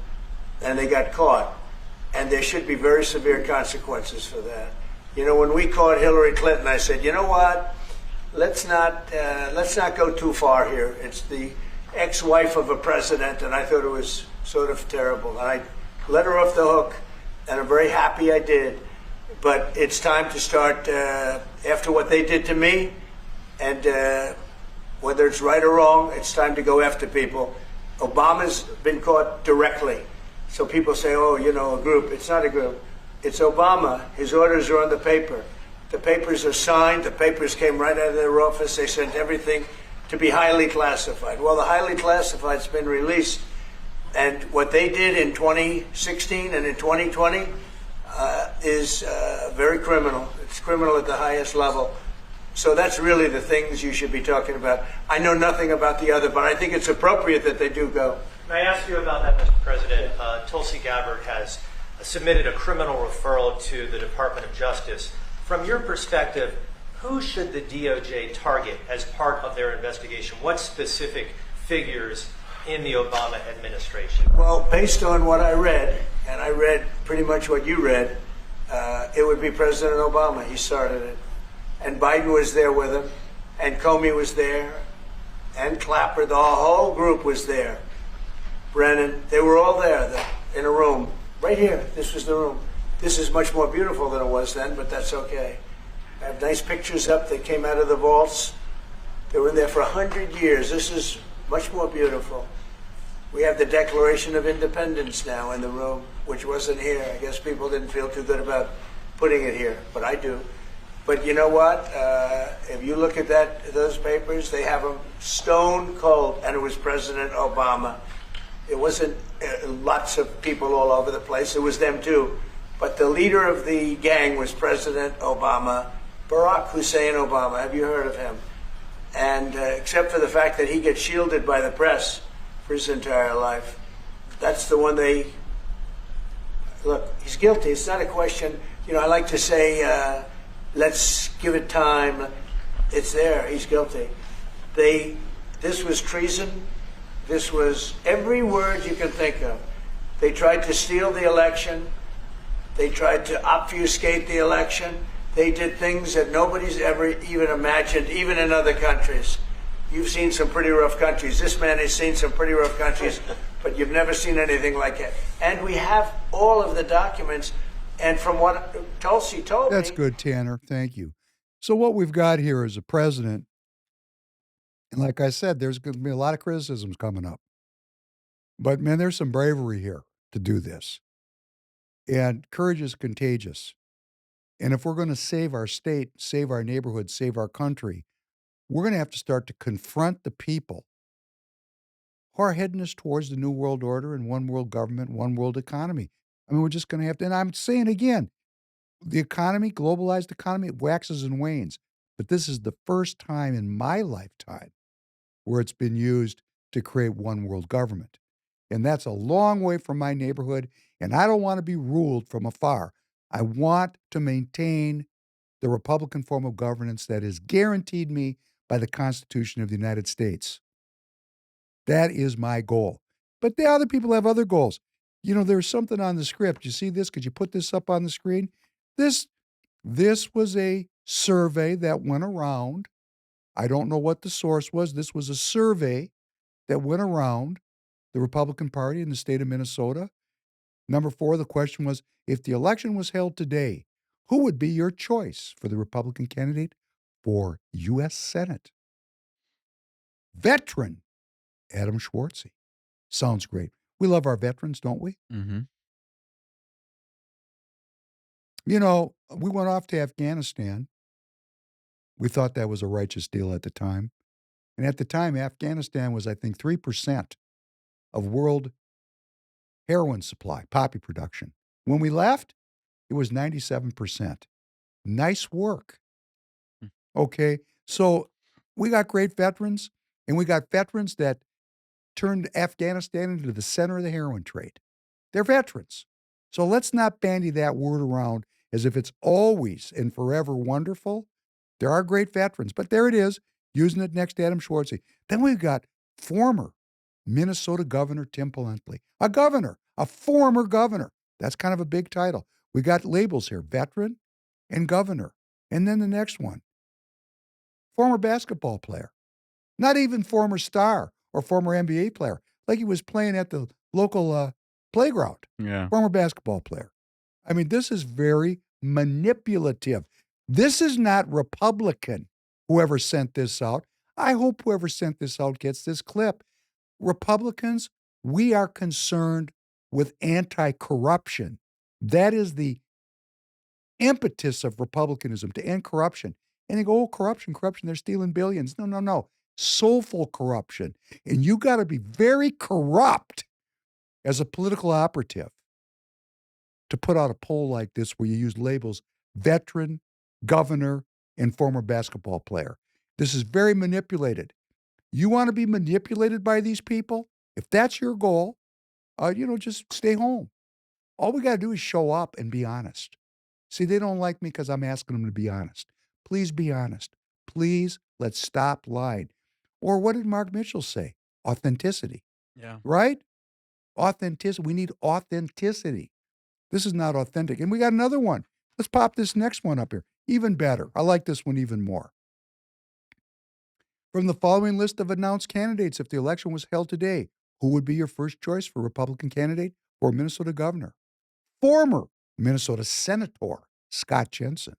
S18: and they got caught. And there should be very severe consequences for that. You know, when we caught Hillary Clinton, I said, you know what? Let's not go too far here. It's the ex-wife of a president, and I thought it was sort of terrible. And I let her off the hook, and I'm very happy I did. But it's time to start, after what they did to me, and whether it's right or wrong, it's time to go after people. Obama's been caught directly. So people say, oh, you know, a group. It's not a group. It's Obama. His orders are on the paper. The papers are signed. The papers came right out of their office. They sent everything to be highly classified. Well, the highly classified's been released. And what they did in 2016 and in 2020 is very criminal. It's criminal at the highest level. So that's really the things you should be talking about. I know nothing about the other, but I think it's appropriate that they do go.
S19: May I ask you about that, Mr. President? Tulsi Gabbard has submitted a criminal referral to the Department of Justice. From your perspective, who should the DOJ target as part of their investigation? What specific figures in the Obama administration?
S18: Well, based on what I read, and I read pretty much what you read, it would be President Obama. He started it. And Biden was there with him, and Comey was there, and Clapper, the whole group was there. Brennan, they were all there in a room. Right here, this was the room. This is much more beautiful than it was then, but that's okay. I have nice pictures up that came out of the vaults. They were in there for 100 years. This is much more beautiful. We have the Declaration of Independence now in the room, which wasn't here. I guess people didn't feel too good about putting it here, but I do. But you know what? If you look at those papers, they have them stone cold, and it was President Obama. It wasn't lots of people all over the place. It was them too. But the leader of the gang was President Obama, Barack Hussein Obama. Have you heard of him? And except for the fact that he gets shielded by the press for his entire life, that's the one they... Look, he's guilty. It's not a question... You know, I like to say... let's give it time. It's there. He's guilty. This was treason. This was every word you can think of. They tried to steal the election. They tried to obfuscate the election. They did things that nobody's ever even imagined, even in other countries. You've seen some pretty rough countries. This man has seen some pretty rough countries, but you've never seen anything like it. And we have all of the documents. And from what Tulsi told me...
S4: That's good, Tanner. Thank you. So what we've got here is a president, and like I said, there's going to be a lot of criticisms coming up. But, man, there's some bravery here to do this. And courage is contagious. And if we're going to save our state, save our neighborhood, save our country, we're going to have to start to confront the people who are heading us towards the New World Order and one world government, one world economy. I mean, we're just going to have to, and I'm saying again, the economy, globalized economy, it waxes and wanes. But this is the first time in my lifetime where it's been used to create one world government. And that's a long way from my neighborhood, and I don't want to be ruled from afar. I want to maintain the Republican form of governance that is guaranteed me by the Constitution of the United States. That is my goal. But the other people have other goals. You know, there's something on the script. You see this? Could you put this up on the screen? This was a survey that went around. I don't know what the source was. This was a survey that went around the Republican Party in the state of Minnesota. Number 4, the question was, if the election was held today, who would be your choice for the Republican candidate for U.S. Senate? Veteran Adam Schwartzy. Sounds great. We love our veterans, don't we?
S1: Mm-hmm.
S4: You know, we went off to Afghanistan. We thought that was a righteous deal at the time. And at the time, Afghanistan was, I think, 3% of world heroin supply, poppy production. When we left, it was 97%. Nice work. Okay, so we got great veterans, and we got veterans that turned Afghanistan into the center of the heroin trade. They're veterans. So let's not bandy that word around as if it's always and forever wonderful. There are great veterans, but there it is, using it next to Adam Schwartzy. Then we've got former Minnesota Governor Tim Pawlenty, a governor, a former governor. That's kind of a big title. We got labels here, veteran and governor. And then the next one, former basketball player, not even former star or former NBA player, like he was playing at the local playground.
S1: Yeah.
S4: Former basketball player. I mean, this is very manipulative. This is not Republican, whoever sent this out. I hope whoever sent this out gets this clip. Republicans, we are concerned with anti-corruption. That is the impetus of republicanism, to end corruption. And they go, oh, corruption, they're stealing billions. No. Soulful corruption. And you got to be very corrupt as a political operative to put out a poll like this where you use labels veteran, governor, and former basketball player. This is very manipulated. You want to be manipulated by these people? If that's your goal, just stay home. All we got to do is show up and be honest. See, they don't like me because I'm asking them to be honest. Please be honest. Please, let's stop lying. Or what did Mark Mitchell say? Authenticity,
S1: Yeah.
S4: right? Authenticity. We need authenticity. This is not authentic. And we got another one. Let's pop this next one up here. Even better. I like this one even more. From the following list of announced candidates, if the election was held today, who would be your first choice for Republican candidate for Minnesota governor? Former Minnesota Senator Scott Jensen.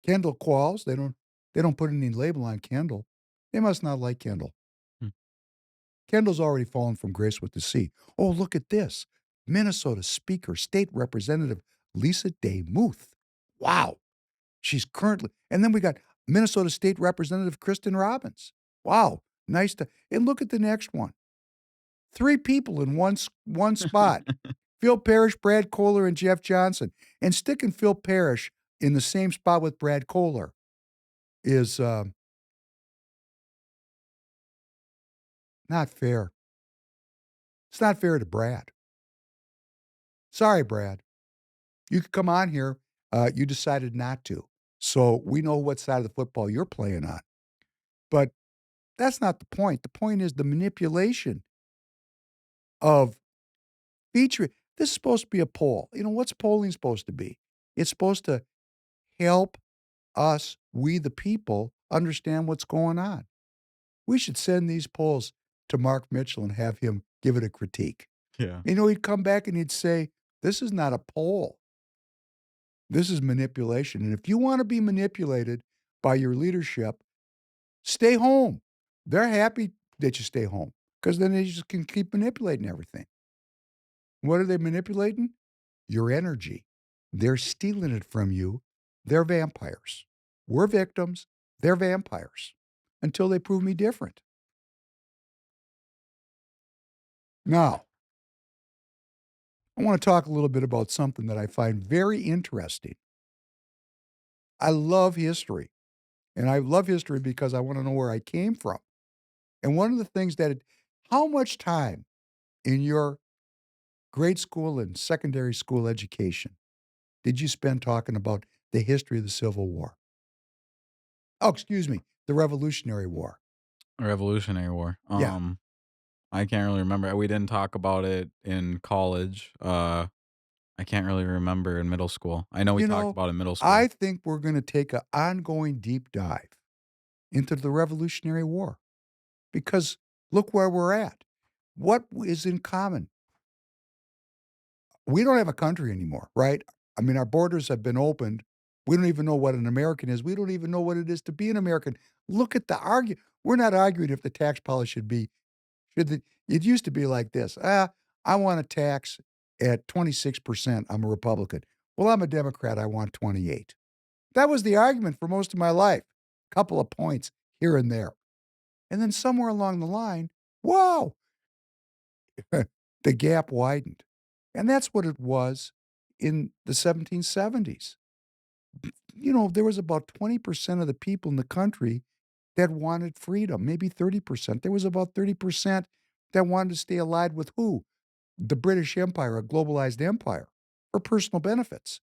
S4: Kendall Qualls, they don't put any label on Kendall. They must not like Kendall. Kendall's already fallen from grace with the sea. Oh, look at this. Minnesota Speaker, State Representative Lisa DeMuth. Wow. She's currently, and then we got Minnesota State Representative Kristen Robbins. Wow. Nice to, and look at the next one. 3 people in one spot. Phil Parrish, Brad Kohler, and Jeff Johnson. And sticking Phil Parrish in the same spot with Brad Kohler is not fair. It's not fair to Brad. Sorry, Brad. You could come on here. You decided not to. So we know what side of the football you're playing on. But that's not the point. The point is the manipulation of featuring. This is supposed to be a poll. What's polling supposed to be? It's supposed to help us, we the people, understand what's going on. We should send these polls to Mark Mitchell and have him give it a critique.
S1: Yeah.
S4: He'd come back and he'd say, this is not a poll. This is manipulation. And if you want to be manipulated by your leadership, stay home. They're happy that you stay home because then they just can keep manipulating everything. What are they manipulating? Your energy. They're stealing it from you. They're vampires. We're victims. They're vampires until they prove me different. Now, I want to talk a little bit about something that I find very interesting. I love history. And I love history because I want to know where I came from. And one of the things how much time in your grade school and secondary school education did you spend talking about the history of the Civil War? Oh, excuse me, the Revolutionary War.
S1: Revolutionary War.
S4: Yeah.
S1: I can't really remember. We didn't talk about it in college. I can't really remember in middle school. I know we talked about it in middle school.
S4: I think we're going to take an ongoing deep dive into the Revolutionary War because look where we're at. What is in common? We don't have a country anymore, right? I mean, our borders have been opened. We don't even know what an American is. We don't even know what it is to be an American. Look at the argument. We're not arguing if the tax policy should be, it used to be like this. I want a tax at 26%. I'm a Republican. Well, I'm a Democrat. I want 28. That was the argument for most of my life. A couple of points here and there. And then somewhere along the line, whoa, the gap widened. And that's what it was in the 1770s. There was about 20% of the people in the country that wanted freedom, maybe 30%. There was about 30% that wanted to stay allied with who? The British Empire, a globalized empire, for personal benefits.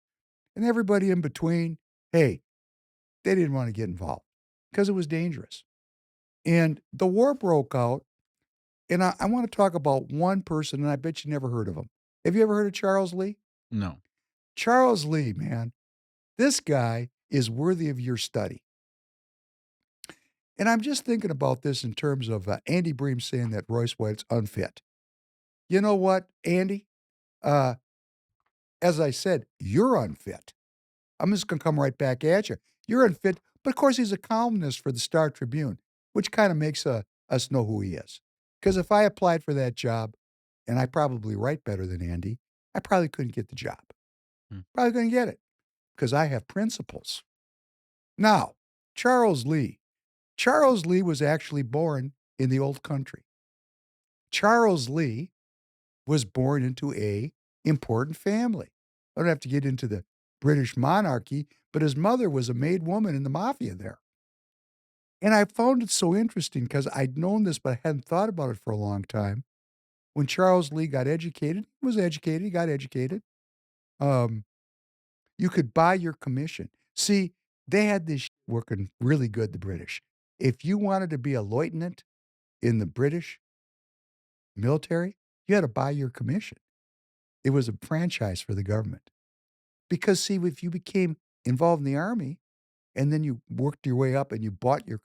S4: And everybody in between, hey, they didn't want to get involved because it was dangerous. And the war broke out, and I want to talk about one person, and I bet you never heard of him. Have you ever heard of Charles Lee?
S1: No.
S4: Charles Lee, man, this guy is worthy of your study. And I'm just thinking about this in terms of Andy Bream saying that Royce White's unfit. You know what, Andy? As I said, you're unfit. I'm just going to come right back at you. You're unfit. But of course, he's a columnist for the Star Tribune, which kind of makes us know who he is. Because if I applied for that job, and I probably write better than Andy, I probably couldn't get the job. Probably couldn't get it because I have principles. Now, Charles Lee. Charles Lee was actually born in the old country. Charles Lee was born into a important family. I don't have to get into the British monarchy, but his mother was a maid woman in the mafia there. And I found it so interesting because I'd known this, but I hadn't thought about it for a long time. When Charles Lee got educated, he got educated. You could buy your commission. See, they had this working really good, the British. If you wanted to be a lieutenant in the British military, you had to buy your commission. It was a franchise for the government. Because, see, if you became involved in the army and then you worked your way up and you bought your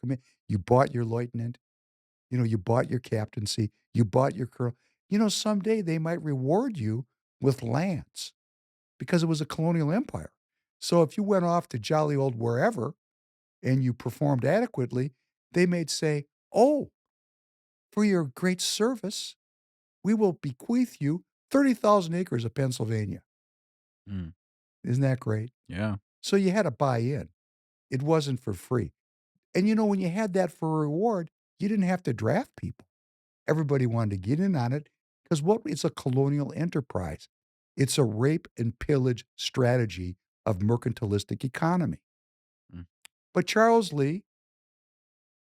S4: you bought your lieutenant, you bought your captaincy, you bought your colonel, someday they might reward you with lands because it was a colonial empire. So if you went off to jolly old wherever and you performed adequately, they may say, oh, for your great service, we will bequeath you 30,000 acres of Pennsylvania.
S1: Mm.
S4: Isn't that great?
S1: Yeah.
S4: So you had to buy in. It wasn't for free. And when you had that for a reward, you didn't have to draft people. Everybody wanted to get in on it because it's a colonial enterprise. It's a rape and pillage strategy of mercantilistic economy.
S1: Mm.
S4: But Charles Lee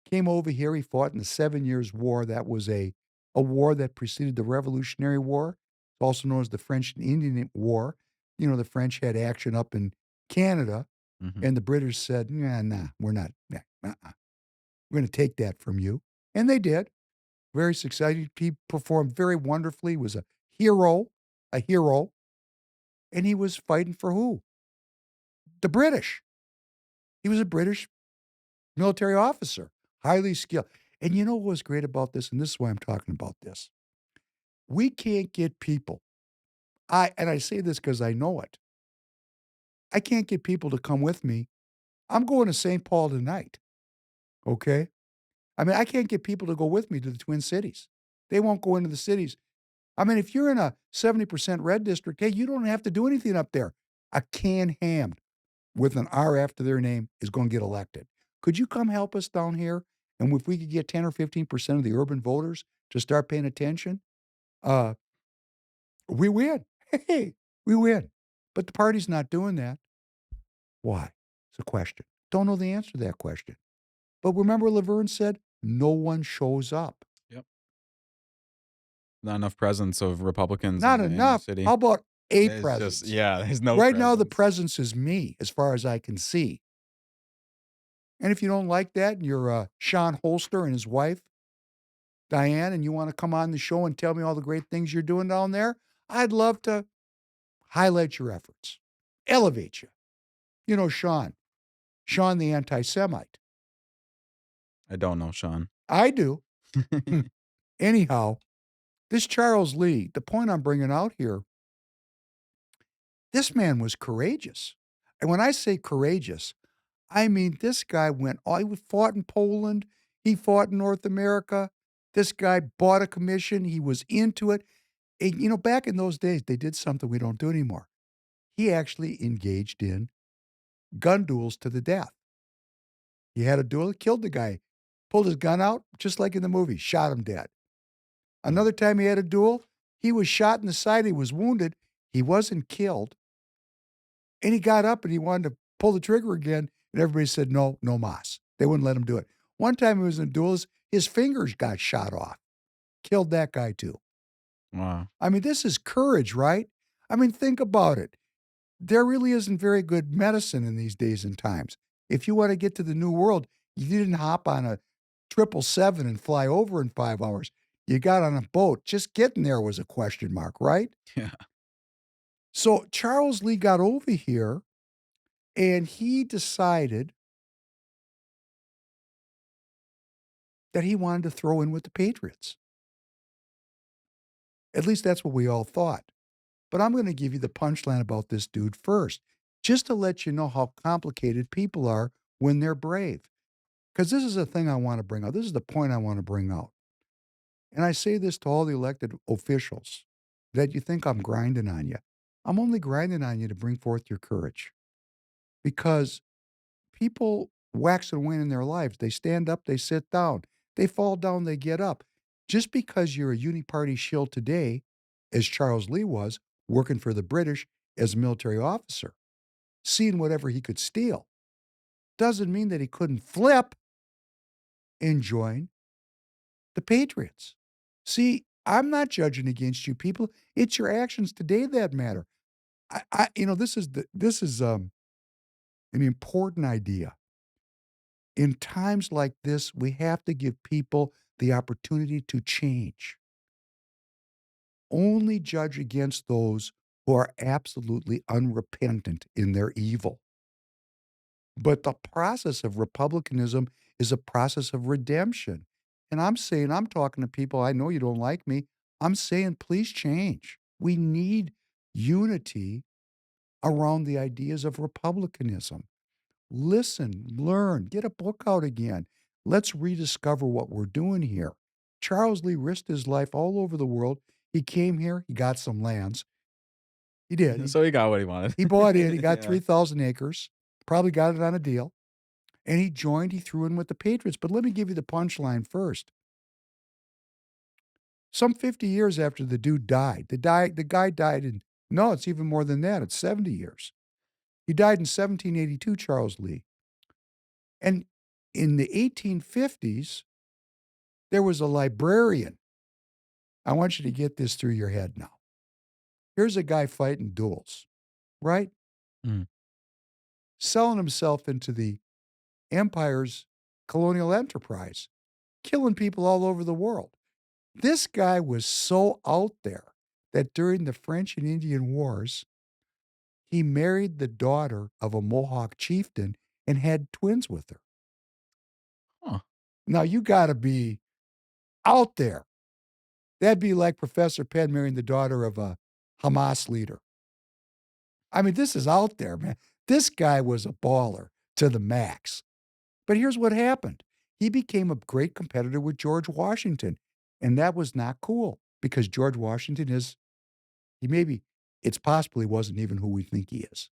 S4: came over here. He fought in the 7 Years' War. That was a war that preceded the Revolutionary War. It's also known as the French and Indian War. The French had action up in Canada, and the British said, nah, we're not. We're going to take that from you. And they did. Very successful. He performed very wonderfully. He was a hero. And he was fighting for who? The British. He was a British military officer, highly skilled. And you know what was great about this? And this is why I'm talking about this. We can't get people. And I say this because I know it. I can't get people to come with me. I'm going to St. Paul tonight. Okay? I mean, I can't get people to go with me to the Twin Cities. They won't go into the cities. I mean, if you're in a 70% red district, hey, you don't have to do anything up there. A canned ham with an R after their name is going to get elected. Could you come help us down here? And if we could get 10 or 15% of the urban voters to start paying attention, we win. Hey, we win. But the party's not doing that. Why? It's a question. Don't know the answer to that question. But remember Laverne said, no one shows up.
S1: Yep. Not enough presence of Republicans
S4: Not
S1: in
S4: enough.
S1: the city.
S4: How about a
S1: It's
S4: presence?
S1: there's no
S4: Right now, the
S1: presence.
S4: presence is me, as far as I can see. And if you don't like that, and you're Sean Holster and his wife, Diane, and you want to come on the show and tell me all the great things you're doing down there, I'd love to highlight your efforts, elevate you. Sean the anti-Semite.
S1: I don't know, Sean.
S4: I do. Anyhow, this Charles Lee, the point I'm bringing out here, this man was courageous. And when I say courageous, I mean this guy he fought in Poland, he fought in North America. This guy bought a commission, he was into it. And, back in those days, they did something we don't do anymore. He actually engaged in gun duels to the death. He had a duel, killed the guy, pulled his gun out, just like in the movie, shot him dead. Another time he had a duel, he was shot in the side, he was wounded, he wasn't killed. And he got up and he wanted to pull the trigger again, and everybody said, no mas. They wouldn't let him do it. One time he was in a duel, his fingers got shot off. Killed that guy too.
S1: Wow.
S4: I mean, this is courage, right? I mean, think about it. There really isn't very good medicine in these days and times. If you want to get to the new world, you didn't hop on a 777 and fly over in 5 hours. You got on a boat. Just getting there was a question mark, right?
S1: Yeah.
S4: So Charles Lee got over here and he decided that he wanted to throw in with the Patriots. At least that's what we all thought. But I'm going to give you the punchline about this dude first, just to let you know how complicated people are when they're brave. Because this is the thing I want to bring out. This is the point I want to bring out. And I say this to all the elected officials that you think I'm grinding on you. I'm only grinding on you to bring forth your courage. Because people wax and wane in their lives. They stand up, they sit down. They fall down, they get up. Just because you're a Uni-Party shill today, as Charles Lee was, working for the British as a military officer, seeing whatever he could steal. Doesn't mean that he couldn't flip and join the Patriots. See, I'm not judging against you people. It's your actions today that matter. This is an important idea. In times like this, we have to give people the opportunity to change. Only judge against those who are absolutely unrepentant in their evil. But the process of republicanism is a process of redemption. And I'm talking to people, I know you don't like me. I'm saying, please change. We need unity around the ideas of republicanism. Listen, learn, get a book out again. Let's rediscover what we're doing here. Charles Lee risked his life all over the world. He came here, he got some lands. He did.
S1: So he got what he wanted.
S4: He bought in, he got
S1: Yeah.
S4: 3,000 acres, probably got it on a deal. And he threw in with the Patriots. But let me give you the punchline first. Some 50 years after the dude died, the guy died it's even more than that. It's 70 years. He died in 1782, Charles Lee. And in the 1850s, there was a librarian. I want you to get this through your head now. Here's a guy fighting duels, right?
S1: Mm.
S4: Selling himself into the empire's colonial enterprise, killing people all over the world. This guy was so out there that during the French and Indian Wars, he married the daughter of a Mohawk chieftain and had twins with her.
S1: Huh.
S4: Now, you got to be out there. That'd be like Professor Penn marrying the daughter of a Hamas leader. I mean, this is out there, man. This guy was a baller to the max. But here's what happened. He became a great competitor with George Washington. And that was not cool because George Washington it's possible he wasn't even who we think he is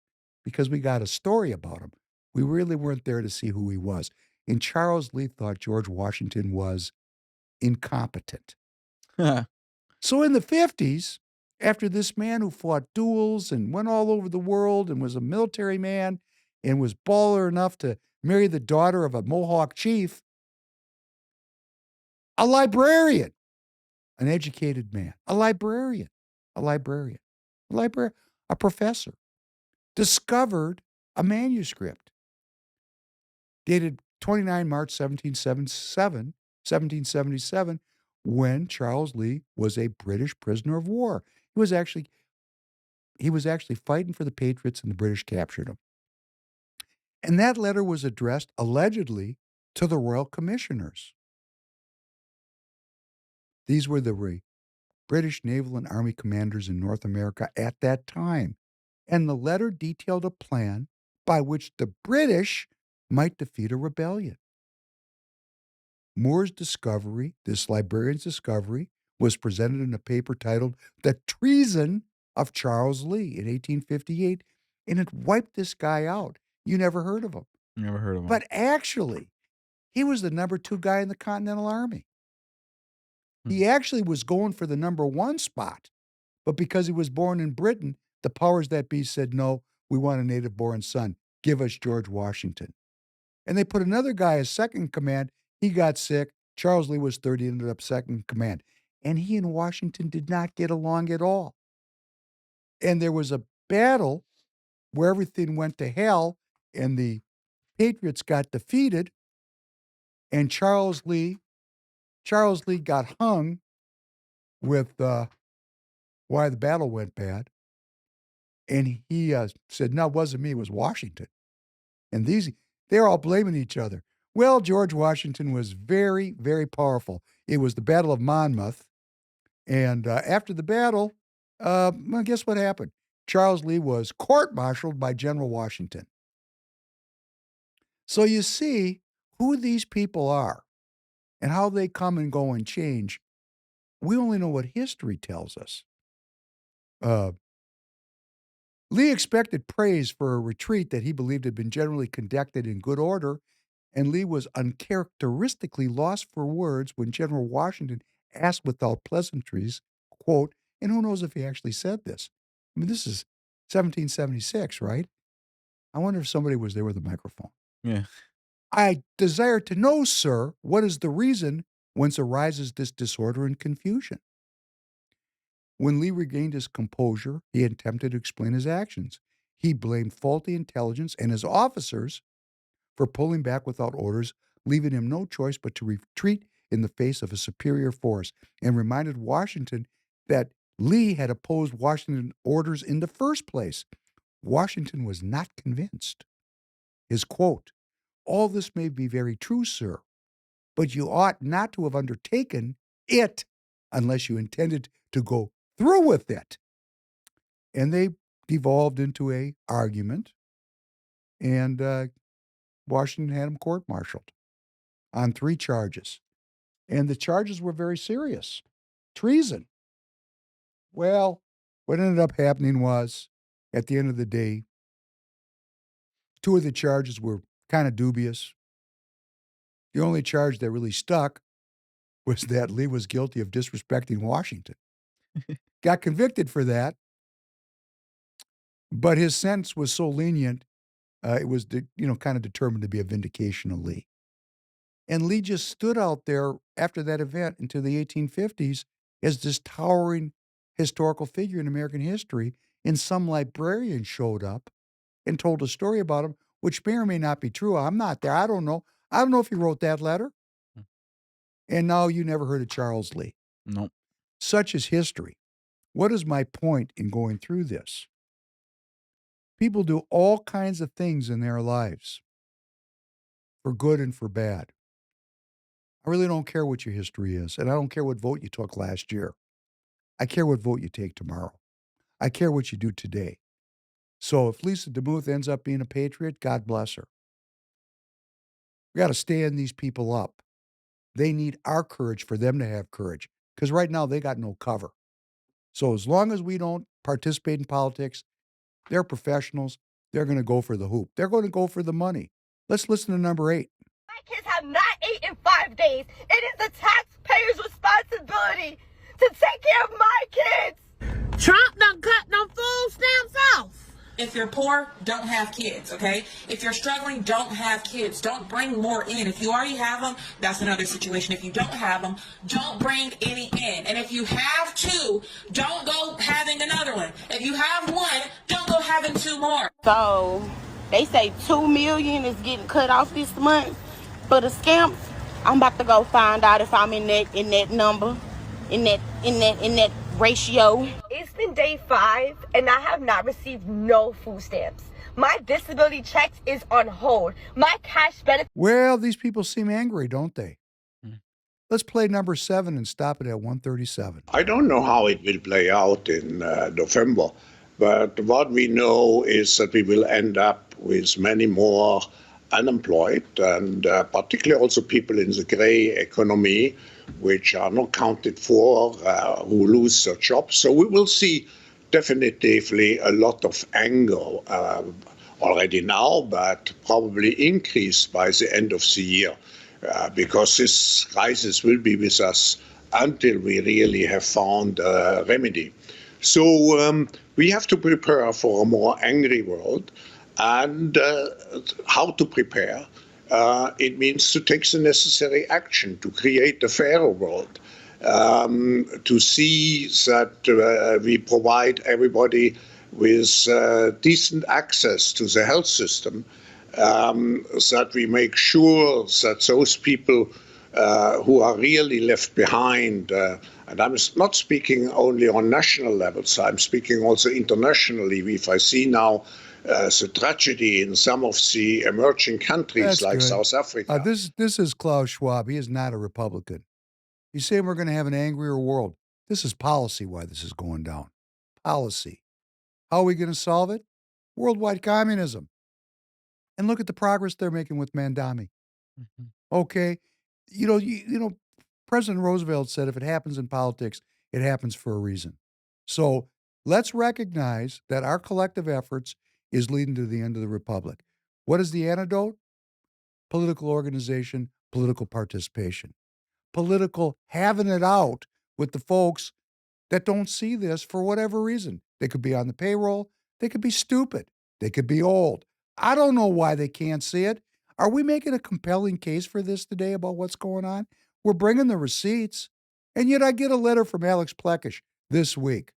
S4: because we got a story about him. We really weren't there to see who he was. And Charles Lee thought George Washington was incompetent. So in the 50s, after this man who fought duels and went all over the world and was a military man and was baller enough to marry the daughter of a Mohawk chief, a librarian, an educated man, a professor, discovered a manuscript dated 29 March 1777, when Charles Lee was a British prisoner of war. He was actually fighting for the Patriots and the British captured him. And that letter was addressed allegedly to the royal commissioners. These were the British naval and army commanders in North America at that time. And the letter detailed a plan by which the British might defeat a rebellion. Moore's discovery, this librarian's discovery, was presented in a paper titled The Treason of Charles Lee in 1858, and it wiped this guy out. You never heard of him.
S1: Never heard of him.
S4: But actually, he was the number 2 guy in the Continental Army. He actually was going for the number 1 spot, but because he was born in Britain, the powers that be said, no, we want a native-born son. Give us George Washington. And they put another guy as second in command. He got sick. Charles Lee was third. He ended up second in command. And he and Washington did not get along at all. And there was a battle where everything went to hell and the Patriots got defeated. And Charles Lee got hung with why the battle went bad. And he said, no, it wasn't me, it was Washington. And they're all blaming each other. Well, George Washington was very, very powerful. It was the Battle of Monmouth. And after the battle, well, guess what happened? Charles Lee was court-martialed by General Washington. So you see who these people are and how they come and go and change. We only know what history tells us. Lee expected praise for a retreat that he believed had been generally conducted in good order, and Lee was uncharacteristically lost for words when General Washington asked without pleasantries, quote, and who knows if he actually said this. I mean, this is 1776, right? I wonder if somebody was there with a microphone.
S1: Yeah.
S4: I desire to know, sir, what is the reason whence arises this disorder and confusion? When Lee regained his composure, he attempted to explain his actions. He blamed faulty intelligence and his officers for pulling back without orders, leaving him no choice but to retreat in the face of a superior force, and reminded Washington that Lee had opposed Washington's orders in the first place. Washington was not convinced. His quote, "All this may be very true, sir, but you ought not to have undertaken it unless you intended to go through with it." And they devolved into a argument, and Washington had him court-martialed on 3 charges. And the charges were very serious. Treason. Well, what ended up happening was, at the end of the day, 2 of the charges were kind of dubious. The only charge that really stuck was that Lee was guilty of disrespecting Washington. Got convicted for that, but his sentence was so lenient, it was kind of determined to be a vindication of Lee. And Lee just stood out there after that event into the 1850s as this towering historical figure in American history, and some librarian showed up and told a story about him, which may or may not be true. I'm not there. I don't know. I don't know if he wrote that letter. And now you never heard of Charles Lee.
S1: Nope.
S4: Such is history. What is my point in going through this? People do all kinds of things in their lives, for good and for bad. I really don't care what your history is, and I don't care what vote you took last year. I care what vote you take tomorrow. I care what you do today. So if Lisa DeMuth ends up being a patriot, God bless her. We got to stand these people up. They need our courage for them to have courage, because right now they got no cover. So as long as we don't participate in politics, they're professionals. They're going to go for the hoop. They're going to go for the money. Let's listen to number 8.
S20: My kids have not ate in 5 days. It is the taxpayer's responsibility to take care of my kids.
S12: Trump done cut them food stamps off.
S16: If you're poor, don't have kids, okay? If you're struggling, don't have kids. Don't bring more in. If you already have them, that's another situation. If you don't have them, don't bring any in. And if you have 2, don't go having another one. If you have 1, don't go having 2 more.
S12: So they say $2 million is getting cut off this month for the scamps. I'm about to go find out if I'm in that number, in that ratio.
S20: It's been day 5 and I have not received no food stamps. My disability checks is on hold. My cash benefit.
S4: Well, these people seem angry, don't they? Let's play number 7 and stop it at 137.
S21: I don't know how it will play out in November, but what we know is that we will end up with many more unemployed, and particularly also people in the gray economy, which are not counted for, who lose their jobs. So we will see definitively a lot of anger already now, but probably increased by the end of the year, because this crisis will be with us until we really have found a remedy. So we have to prepare for a more angry world. And how to prepare? It means to take the necessary action to create a fairer world, to see that we provide everybody with decent access to the health system, that we make sure that those people who are really left behind, and I'm not speaking only on national levels, I'm speaking also internationally. If I see now the tragedy in some of the emerging countries. That's like good. South Africa.
S4: This is Klaus Schwab. He is not a Republican. He's saying we're going to have an angrier world. This is policy why this is going down. Policy. How are we going to solve it? Worldwide communism. And look at the progress they're making with Mandami. Mm-hmm. Okay. You know, President Roosevelt said if it happens in politics, it happens for a reason. So let's recognize that our collective efforts is leading to the end of the republic. What is the antidote? Political organization, political participation, political having it out with the folks that don't see this for whatever reason. They could be on the payroll. They could be stupid. They could be old. I don't know why they can't see it. Are we making a compelling case for this today about what's going on? We're bringing the receipts. And yet I get a letter from Alex Plekish this week.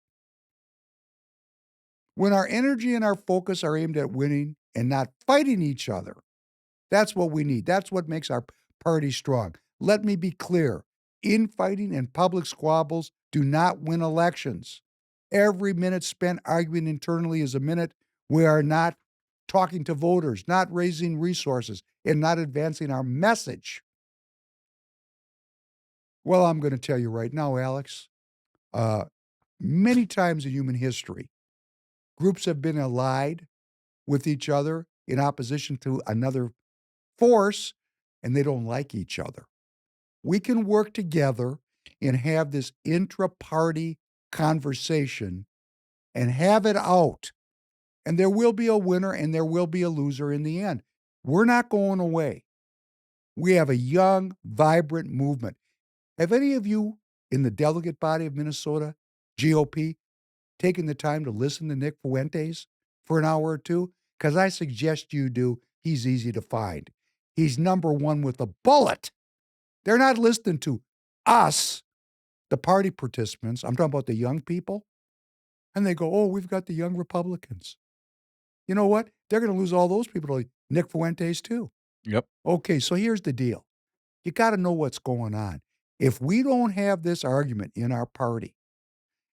S4: When our energy and our focus are aimed at winning and not fighting each other, that's what we need. That's what makes our party strong. Let me be clear. Infighting and public squabbles do not win elections. Every minute spent arguing internally is a minute we are not talking to voters, not raising resources, and not advancing our message. Well, I'm going to tell you right now, Alex, many times in human history, groups have been allied with each other in opposition to another force, and they don't like each other. We can work together and have this intra-party conversation and have it out. And there will be a winner and there will be a loser in the end. We're not going away. We have a young, vibrant movement. Have any of you in the delegate body of Minnesota GOP taken the time to listen to Nick Fuentes for an hour or two? Because I suggest you do. He's easy to find. He's number one with a bullet. They're not listening to us, the party participants. I'm talking about the young people. And they go, oh, we've got the young Republicans. You know what? They're going to lose all those people to Nick Fuentes too.
S1: Yep.
S4: Okay, so here's the deal. You got to know what's going on. If we don't have this argument in our party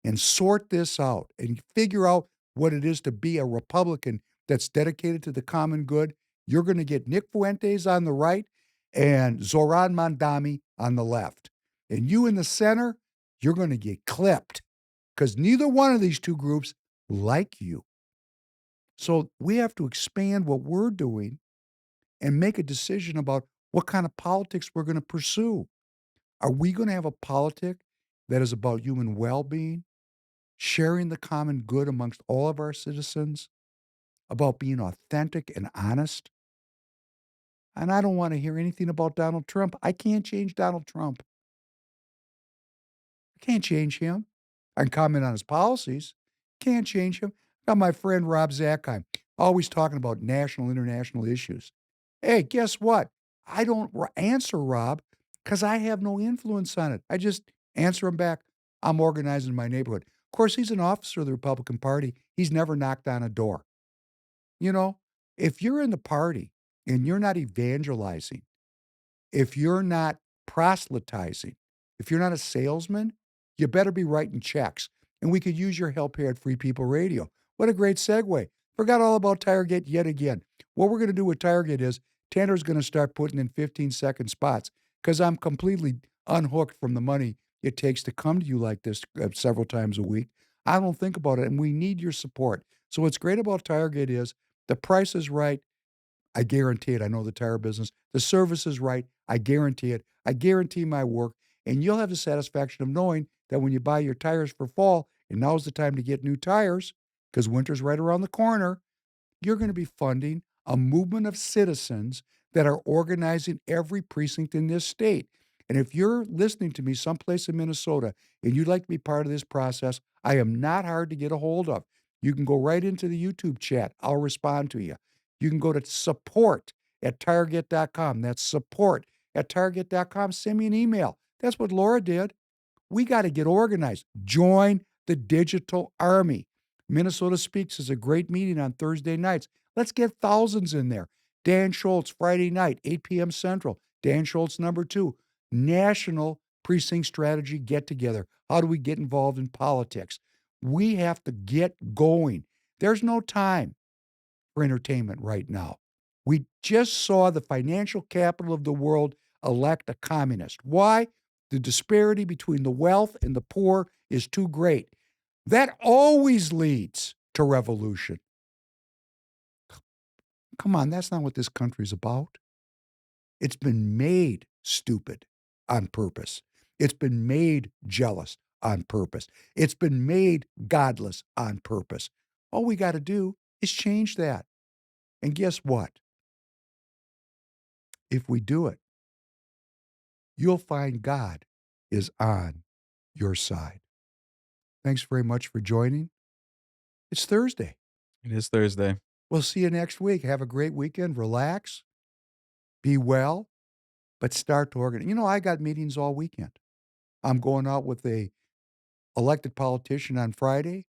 S4: and sort this out and figure out what it is to be a Republican that's dedicated to the common good, you're going to get Nick Fuentes on the right and Zoran Mandami on the left. And you in the center, you're going to get clipped because neither one of these two groups like you. So we have to expand what we're doing and make a decision about what kind of politics we're going to pursue. Are we going to have a politic that is about human well-being, sharing the common good amongst all of our citizens, about being authentic and honest? And I don't want to hear anything about Donald Trump. I can't change Donald Trump. I can't change him. I can comment on his policies. Can't change him. Got my friend Rob Zakheim, always talking about national, international issues. Hey, guess what? I don't answer Rob because I have no influence on it. I just answer him back. I'm organizing my neighborhood. Of course, he's an officer of the Republican Party. He's never knocked on a door. You know, if you're in the party and you're not evangelizing, if you're not proselytizing, if you're not a salesman, you better be writing checks. And we could use your help here at Free People Radio. What a great segue. Forgot all about Tiregate yet again. What we're going to do with Tiregate is Tanner's going to start putting in 15-second spots because I'm completely unhooked from the money it takes to come to you like this several times a week. I don't think about it, and we need your support. So what's great about Tiregate is the price is right. I guarantee it. I know the tire business. The service is right. I guarantee it. I guarantee my work. And you'll have the satisfaction of knowing that when you buy your tires for fall, and now's the time to get new tires because winter's right around the corner, you're going to be funding a movement of citizens that are organizing every precinct in this state. And if you're listening to me someplace in Minnesota and you'd like to be part of this process, I am not hard to get a hold of. You can go right into the YouTube chat. I'll respond to you. You can go to support@tiregate.com. That's support@tiregate.com. Send me an email. That's what Laura did. We got to get organized. Join the digital army. Minnesota Speaks is a great meeting on Thursday nights. Let's get thousands in there. Dan Schultz, Friday night, 8 p.m. Central. Dan Schultz, number 2. National Precinct Strategy Get-Together. How do we get involved in politics? We have to get going. There's no time for entertainment right now. We just saw the financial capital of the world elect a communist. Why? The disparity between the wealth and the poor is too great. That always leads to revolution. Come on, that's not what this country's about. It's been made stupid on purpose. It's been made jealous on purpose. It's been made godless on purpose. All we got to do is change that. And guess what? If we do it, you'll find God is on your side. Thanks very much for joining. It's Thursday.
S1: It is Thursday.
S4: We'll see you next week. Have a great weekend. Relax. Be well. But start to organize. You know, I got meetings all weekend. I'm going out with a elected politician on Friday,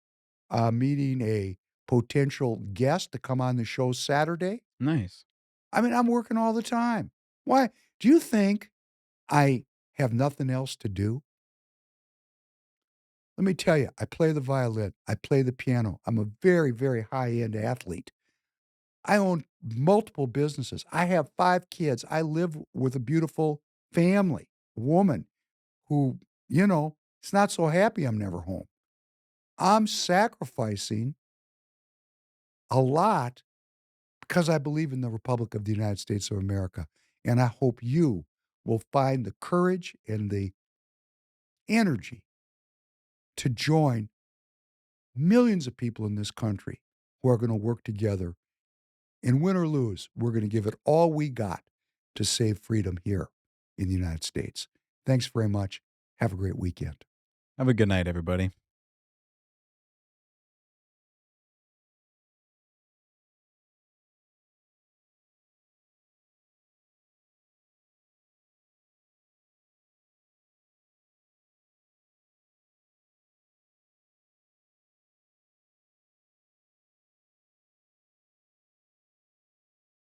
S4: meeting a potential guest to come on the show Saturday.
S1: Nice.
S4: I mean, I'm working all the time. Why? Do you think I have nothing else to do? Let me tell you, I play the violin. I play the piano. I'm a very, very high-end athlete. I own multiple businesses. I have 5 kids. I live with a beautiful family, a woman who, you know, is not so happy I'm never home. I'm sacrificing a lot because I believe in the Republic of the United States of America. And I hope you will find the courage and the energy to join millions of people in this country who are going to work together. And win or lose, we're going to give it all we got to save freedom here in the United States. Thanks very much. Have a great weekend.
S1: Have a good night, everybody.